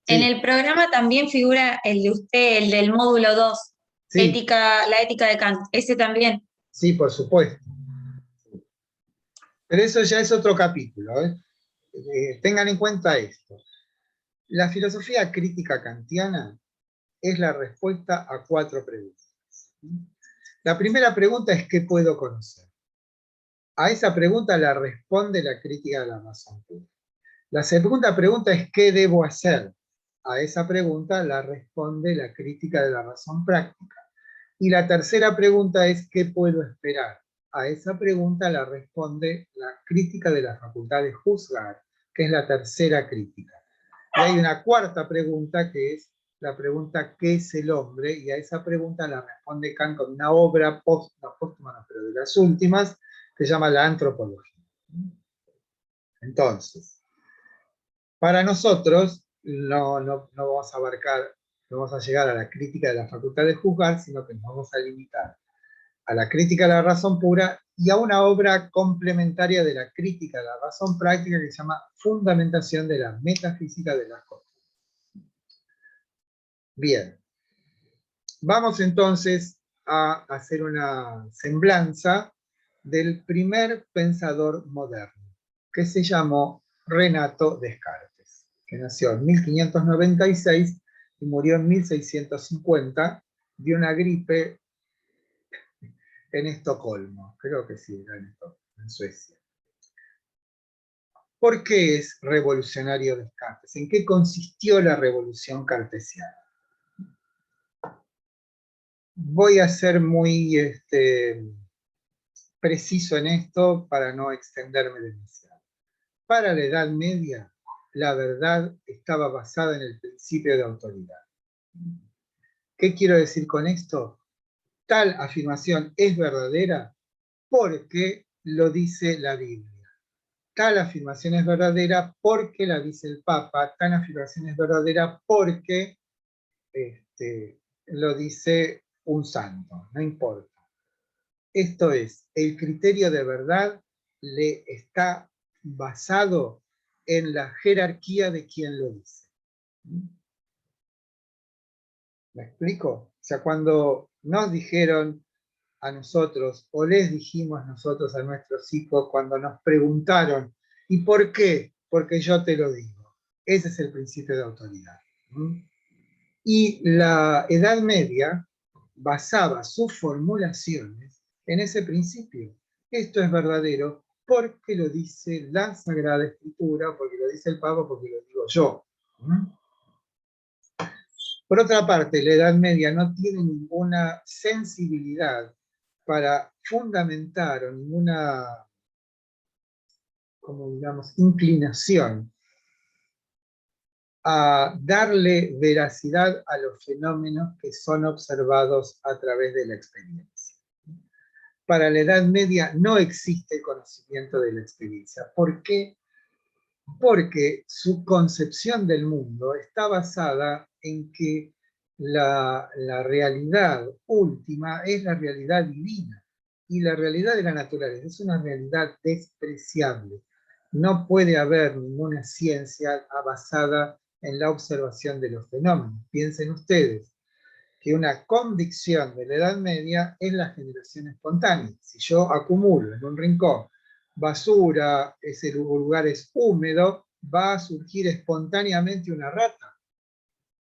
Sí. en el programa también figura el de usted, el del módulo 2, Sí. la ética de Kant, ese también. Sí, por supuesto. Pero eso ya es otro capítulo. Tengan en cuenta esto. La filosofía crítica kantiana es la respuesta a 4 preguntas. La primera pregunta es ¿qué puedo conocer? A esa pregunta la responde la crítica de la razón pura. La segunda pregunta es ¿qué debo hacer? A esa pregunta la responde la crítica de la razón práctica. Y la tercera pregunta es ¿qué puedo esperar? A esa pregunta la responde la crítica de la facultad de juzgar, que es la tercera crítica. Y hay una cuarta pregunta que es la pregunta ¿qué es el hombre? Y a esa pregunta la responde Kant con una obra póstuma, pero de las últimas, que se llama La Antropología. Entonces, para nosotros no vamos a abarcar, no vamos a llegar a la crítica de la facultad de juzgar, sino que nos vamos a limitar a la crítica de la razón pura y a una obra complementaria de la crítica de la razón práctica que se llama Fundamentación de la metafísica de las cosas. Bien, vamos entonces a hacer una semblanza del primer pensador moderno, que se llamó Renato Descartes, que nació en 1596 y murió en 1650 de una gripe en Estocolmo, creo que sí, era en Suecia. ¿Por qué es revolucionario Descartes? ¿En qué consistió la revolución cartesiana? Voy a ser muy preciso en esto para no extenderme demasiado. Para la Edad Media, la verdad estaba basada en el principio de autoridad. ¿Qué quiero decir con esto? Tal afirmación es verdadera porque lo dice la Biblia. Tal afirmación es verdadera porque la dice el Papa. Tal afirmación es verdadera porque lo dice un santo, no importa. Esto es, el criterio de verdad le está basado en la jerarquía de quien lo dice. ¿Me explico? O sea, cuando nos dijeron a nosotros, o les dijimos nosotros a nuestros hijos, cuando nos preguntaron, ¿y por qué? Porque yo te lo digo. Ese es el principio de autoridad. Y la Edad Media basaba sus formulaciones en ese principio. Esto es verdadero porque lo dice la Sagrada Escritura, porque lo dice el Papa, porque lo digo yo. Por otra parte, la Edad Media no tiene ninguna sensibilidad para fundamentar o ninguna, como digamos, inclinación a darle veracidad a los fenómenos que son observados a través de la experiencia. Para la Edad Media no existe conocimiento de la experiencia. ¿Por qué? Porque su concepción del mundo está basada en que la realidad última es la realidad divina, y la realidad de la naturaleza es una realidad despreciable. No puede haber ninguna ciencia basada en la observación de los fenómenos. Piensen ustedes que una convicción de la Edad Media es la generación espontánea. Si yo acumulo en un rincón basura, ese lugar es húmedo, va a surgir espontáneamente una rata.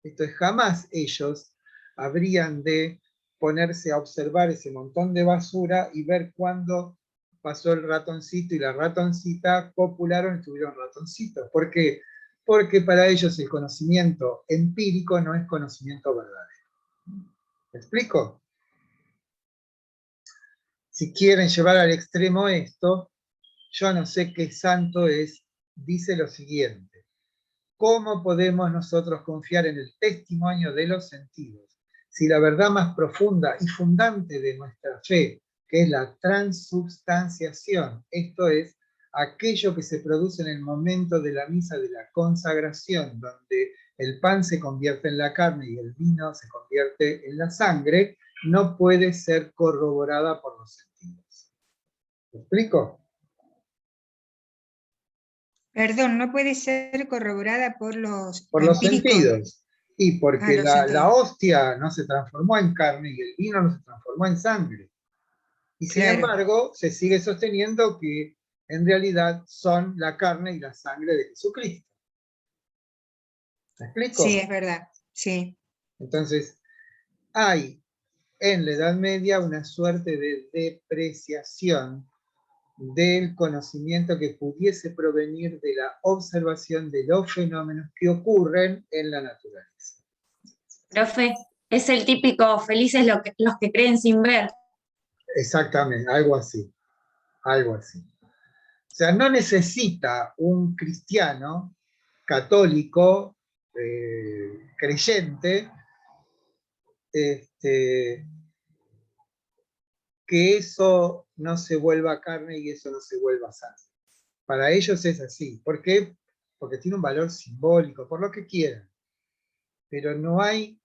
Esto es, jamás ellos habrían de ponerse a observar ese montón de basura y ver cuándo pasó el ratoncito y la ratoncita, copularon y tuvieron ratoncitos. ¿Por qué? Porque para ellos el conocimiento empírico no es conocimiento verdadero. ¿Me explico? Si quieren llevar al extremo esto, yo no sé qué santo es, dice lo siguiente: ¿cómo podemos nosotros confiar en el testimonio de los sentidos si la verdad más profunda y fundante de nuestra fe, que es la transubstanciación, esto es, aquello que se produce en el momento de la misa de la consagración, donde el pan se convierte en la carne y el vino se convierte en la sangre, no puede ser corroborada por los sentidos? ¿Me explico? Perdón, no puede ser corroborada por los empíricos. Sentidos. Y porque los sentidos. la hostia no se transformó en carne y el vino no se transformó en sangre. Y sin embargo, se sigue sosteniendo que en realidad son la carne y la sangre de Jesucristo. ¿Me explico? Sí, es verdad, sí. Entonces, hay en la Edad Media una suerte de depreciación del conocimiento que pudiese provenir de la observación de los fenómenos que ocurren en la naturaleza. Profe, es el típico felices los que creen sin ver. Exactamente, algo así. Algo así. O sea, no necesita un cristiano católico creyente que eso no se vuelva carne y eso no se vuelva sangre. Para ellos es así. ¿Por qué? Porque tiene un valor simbólico, por lo que quieran. Pero no hay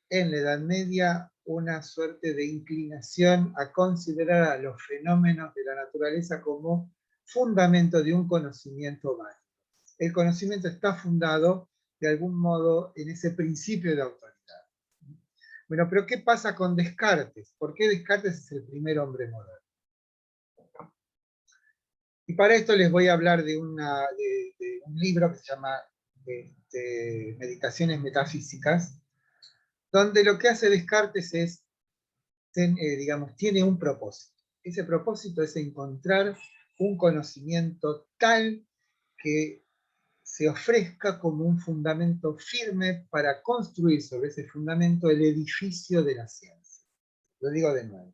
en la Edad Media una suerte de inclinación a considerar a los fenómenos de la naturaleza como fundamento de un conocimiento válido. El conocimiento está fundado de algún modo en ese principio de autoridad. Bueno, pero ¿qué pasa con Descartes? ¿Por qué Descartes es el primer hombre moderno? Y para esto les voy a hablar de un libro que se llama Meditaciones Metafísicas, donde lo que hace Descartes es, digamos, tiene un propósito. Ese propósito es encontrar un conocimiento tal que se ofrezca como un fundamento firme para construir sobre ese fundamento el edificio de la ciencia. Lo digo de nuevo.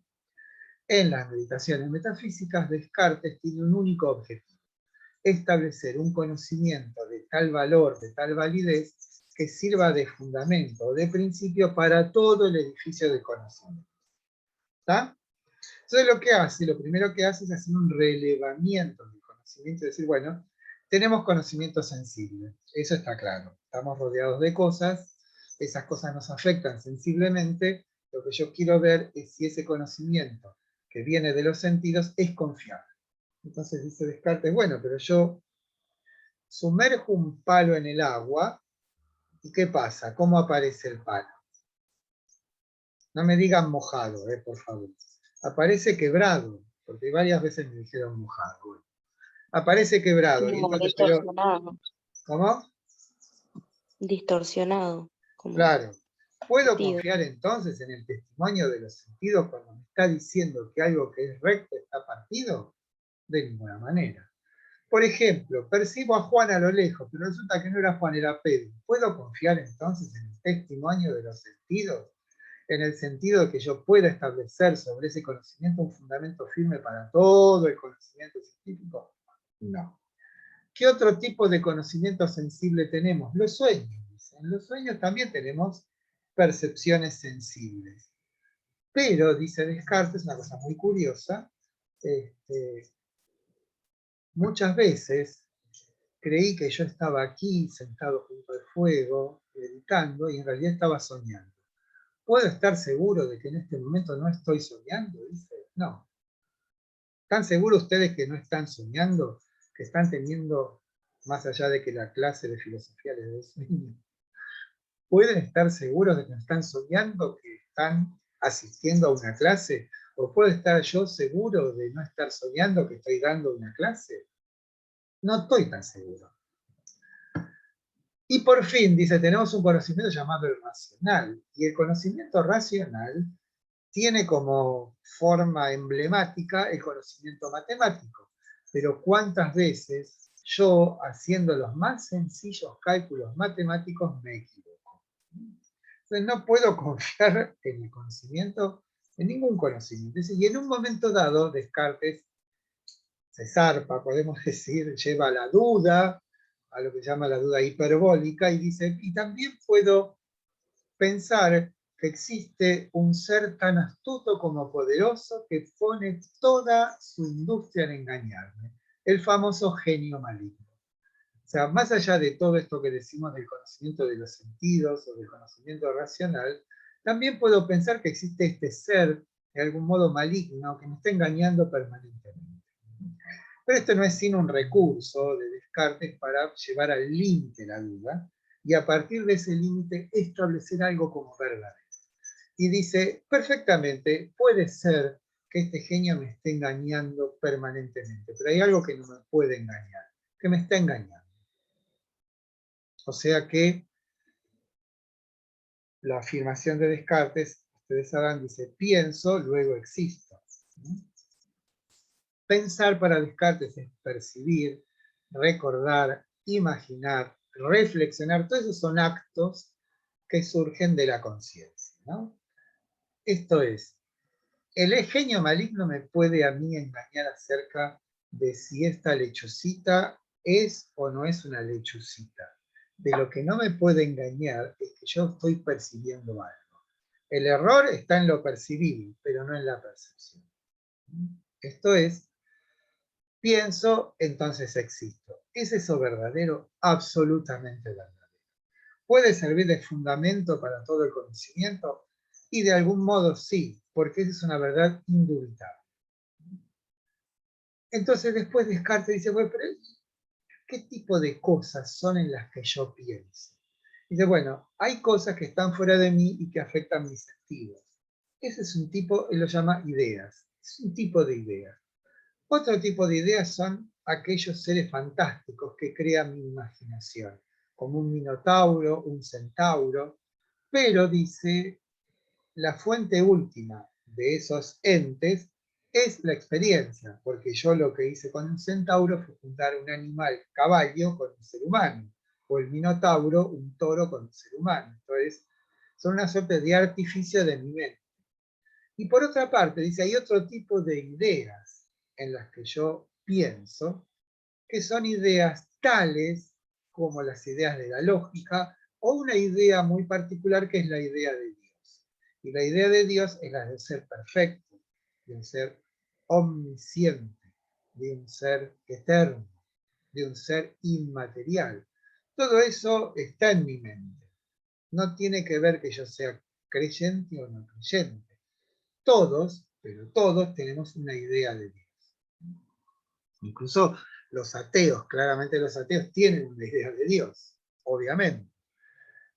En las meditaciones metafísicas, Descartes tiene un único objetivo: establecer un conocimiento de tal valor, de tal validez, que sirva de fundamento o de principio para todo el edificio de conocimiento. ¿Está? Entonces lo primero que hace es hacer un relevamiento del conocimiento, es decir, bueno, tenemos conocimiento sensible, eso está claro, estamos rodeados de cosas, esas cosas nos afectan sensiblemente, lo que yo quiero ver es si ese conocimiento que viene de los sentidos es confiable. Entonces dice Descartes, bueno, pero yo sumerjo un palo en el agua, ¿y qué pasa? ¿Cómo aparece el palo? No me digan mojado, por favor. Aparece quebrado, porque varias veces me dijeron mojado. Bueno, aparece quebrado. Como entonces, distorsionado. ¿Cómo? Distorsionado. Como claro. ¿Puedo sentido. confiar entonces en el testimonio de los sentidos cuando me está diciendo que algo que es recto está partido? de ninguna manera. Por ejemplo, percibo a Juan a lo lejos, pero resulta que no era Juan, era Pedro. ¿Puedo confiar entonces en el testimonio de los sentidos? En el sentido de que yo pueda establecer sobre ese conocimiento un fundamento firme para todo el conocimiento científico. No. ¿Qué otro tipo de conocimiento sensible tenemos? Los sueños. En los sueños también tenemos percepciones sensibles. Pero, dice Descartes, una cosa muy curiosa, muchas veces creí que yo estaba aquí, sentado junto al fuego, meditando, y en realidad estaba soñando. ¿Puedo estar seguro de que en este momento no estoy soñando? Dice, no. ¿Están seguros ustedes que no están soñando? Que están teniendo, más allá de que la clase de filosofía les dé sueño, ¿pueden estar seguros de que no están soñando, que están asistiendo a una clase? ¿O puedo estar yo seguro de no estar soñando que estoy dando una clase? No estoy tan seguro. Y por fin, dice, tenemos un conocimiento llamado el racional. Y el conocimiento racional tiene como forma emblemática el conocimiento matemático. Pero ¿cuántas veces yo, haciendo los más sencillos cálculos matemáticos, me equivoco? Entonces no puedo confiar en el conocimiento, en ningún conocimiento. Y en un momento dado, Descartes se zarpa, podemos decir, lleva a la duda, a lo que llama la duda hiperbólica, y dice, y también puedo pensar que existe un ser tan astuto como poderoso que pone toda su industria en engañarme, el famoso genio maligno. O sea, más allá de todo esto que decimos del conocimiento de los sentidos o del conocimiento racional, también puedo pensar que existe este ser, de algún modo maligno, que me está engañando permanentemente. Pero esto no es sino un recurso de Descartes para llevar al límite la duda, y a partir de ese límite establecer algo como verdadero. Y dice, perfectamente, puede ser que este genio me esté engañando permanentemente, pero hay algo que no me puede engañar, que me está engañando. O sea que la afirmación de Descartes, ustedes sabrán, dice, pienso, luego existo. Pensar para Descartes es percibir, recordar, imaginar, reflexionar, todos esos son actos que surgen de la conciencia, ¿no? Esto es, el genio maligno me puede a mí engañar acerca de si esta lechucita es o no es una lechucita. De lo que no me puede engañar es que yo estoy percibiendo algo. El error está en lo percibible, pero no en la percepción. Esto es, pienso, entonces existo. ¿Es eso verdadero? Absolutamente verdadero. ¿Puede servir de fundamento para todo el conocimiento? Y de algún modo sí, porque esa es una verdad indubitable. Entonces después Descartes dice, bueno, pero ¿qué tipo de cosas son en las que yo pienso? Dice, bueno, hay cosas que están fuera de mí y que afectan mis sentidos. Ese es un tipo, él lo llama ideas. Es un tipo de ideas. Otro tipo de ideas son aquellos seres fantásticos que crean mi imaginación, como un minotauro, un centauro, pero dice, la fuente última de esos entes es la experiencia, porque yo lo que hice con un centauro fue juntar un animal caballo con un ser humano, o el minotauro un toro con un ser humano. Entonces, son una suerte de artificio de mi mente. Y por otra parte, dice, hay otro tipo de ideas en las que yo pienso, que son ideas tales como las ideas de la lógica, o una idea muy particular que es la idea de Dios. Y la idea de Dios es la de ser perfecto, de un ser omnisciente, de un ser eterno, de un ser inmaterial. Todo eso está en mi mente. No tiene que ver que yo sea creyente o no creyente. Todos, pero todos tenemos una idea de Dios. Incluso los ateos, claramente los ateos tienen una idea de Dios, obviamente.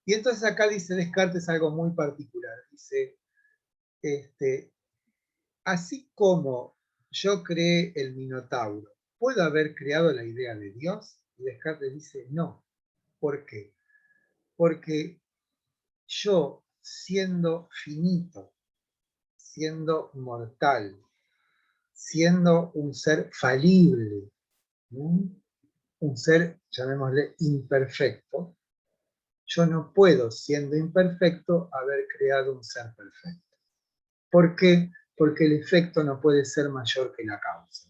Y entonces acá dice Descartes algo muy particular. Dice, así como yo creé el Minotauro, ¿puedo haber creado la idea de Dios? Y Descartes dice, no. ¿Por qué? Porque yo, siendo finito, siendo mortal, siendo un ser falible, un ser, llamémosle, imperfecto, yo no puedo, siendo imperfecto, haber creado un ser perfecto. ¿Por qué? Porque el efecto no puede ser mayor que la causa.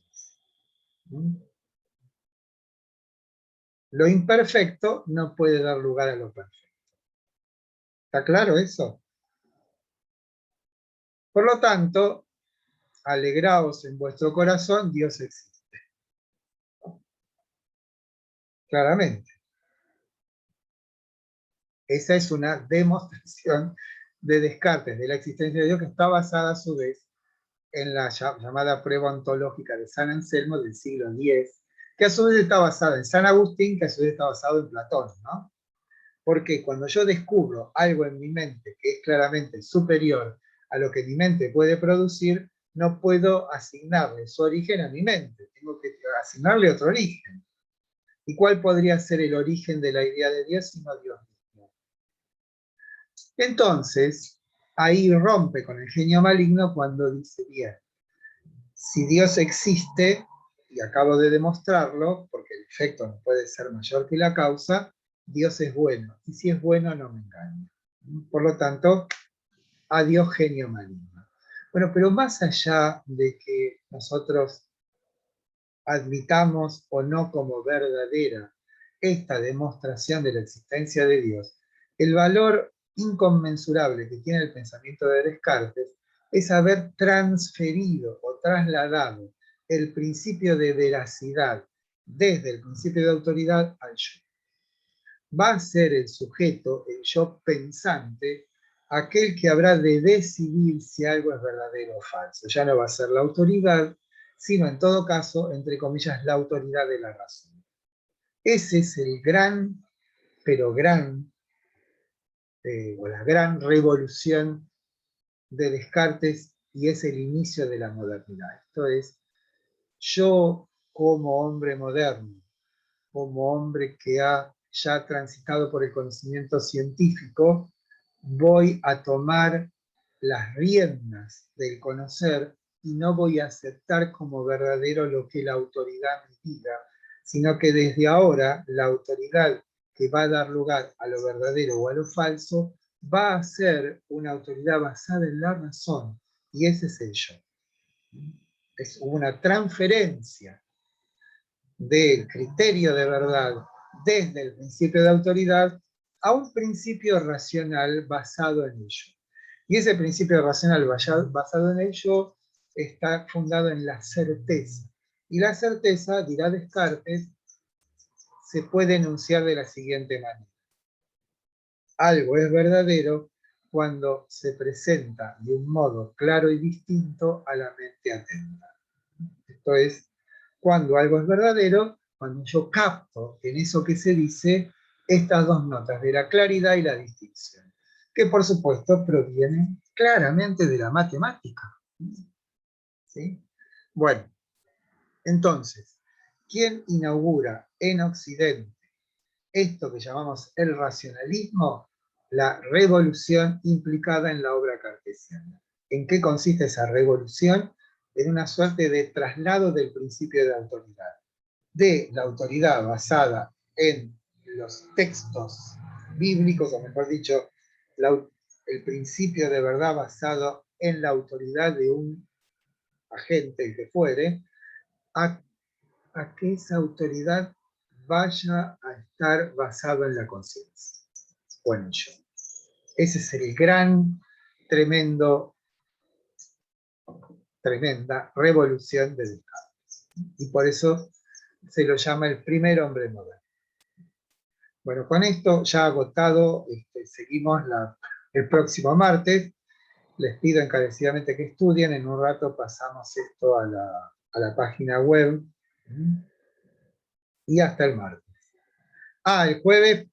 Lo imperfecto no puede dar lugar a lo perfecto. ¿Está claro eso? Por lo tanto, alegraos en vuestro corazón, Dios existe. Claramente. Esa es una demostración de Descartes, de la existencia de Dios, que está basada a su vez en la llamada prueba ontológica de San Anselmo del siglo X, que a su vez está basada en San Agustín, que a su vez está basado en Platón, ¿no? Porque cuando yo descubro algo en mi mente que es claramente superior a lo que mi mente puede producir, no puedo asignarle su origen a mi mente, tengo que asignarle otro origen. ¿Y cuál podría ser el origen de la idea de Dios sino Dios mismo? Entonces, ahí rompe con el genio maligno cuando dice, bien, si Dios existe, y acabo de demostrarlo, porque el efecto no puede ser mayor que la causa, Dios es bueno, y si es bueno no me engaña. Por lo tanto, adiós genio maligno. Bueno, pero más allá de que nosotros admitamos o no como verdadera esta demostración de la existencia de Dios, el valor inconmensurable que tiene el pensamiento de Descartes es haber transferido o trasladado el principio de veracidad desde el principio de autoridad al yo. Va a ser el sujeto, el yo pensante, aquel que habrá de decidir si algo es verdadero o falso. Ya no va a ser la autoridad, sino en todo caso, entre comillas, la autoridad de la razón. Ese es el gran, pero gran, o la gran revolución de Descartes, y es el inicio de la modernidad. Esto es, yo como hombre moderno, como hombre que ha ya transitado por el conocimiento científico, voy a tomar las riendas del conocer y no voy a aceptar como verdadero lo que la autoridad me diga, sino que desde ahora la autoridad que va a dar lugar a lo verdadero o a lo falso va a ser una autoridad basada en la razón, y ese es el yo. Es una transferencia del criterio de verdad desde el principio de autoridad a un principio racional basado en ello. Y ese principio racional basado en ello está fundado en la certeza. Y la certeza, dirá Descartes, se puede enunciar de la siguiente manera. Algo es verdadero cuando se presenta de un modo claro y distinto a la mente atenta. Esto es, cuando algo es verdadero, cuando yo capto en eso que se dice estas dos notas de la claridad y la distinción, que por supuesto provienen claramente de la matemática. ¿Sí? Bueno, entonces, ¿quién inaugura en Occidente esto que llamamos el racionalismo? La revolución implicada en la obra cartesiana. ¿En qué consiste esa revolución? En una suerte de traslado del principio de autoridad. De la autoridad basada en los textos bíblicos, o mejor dicho, el principio de verdad basado en la autoridad de un agente, el que fuere, a que esa autoridad vaya a estar basada en la conciencia, o en el yo. Ese es el gran, tremenda revolución de Descartes. Y por eso se lo llama el primer hombre moderno. Bueno, con esto ya agotado, seguimos el próximo martes. Les pido encarecidamente que estudien. En un rato pasamos esto a la página web. Y hasta el martes. El jueves,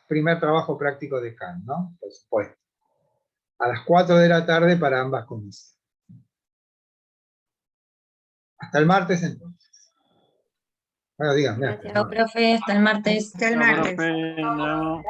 primer trabajo práctico de Kant, ¿no? Por supuesto. A las 4 de la tarde para ambas comisiones. Hasta el martes entonces. Bueno, díganme. Chao, profe, hasta el martes. Hasta el martes. Profe, nos vemos.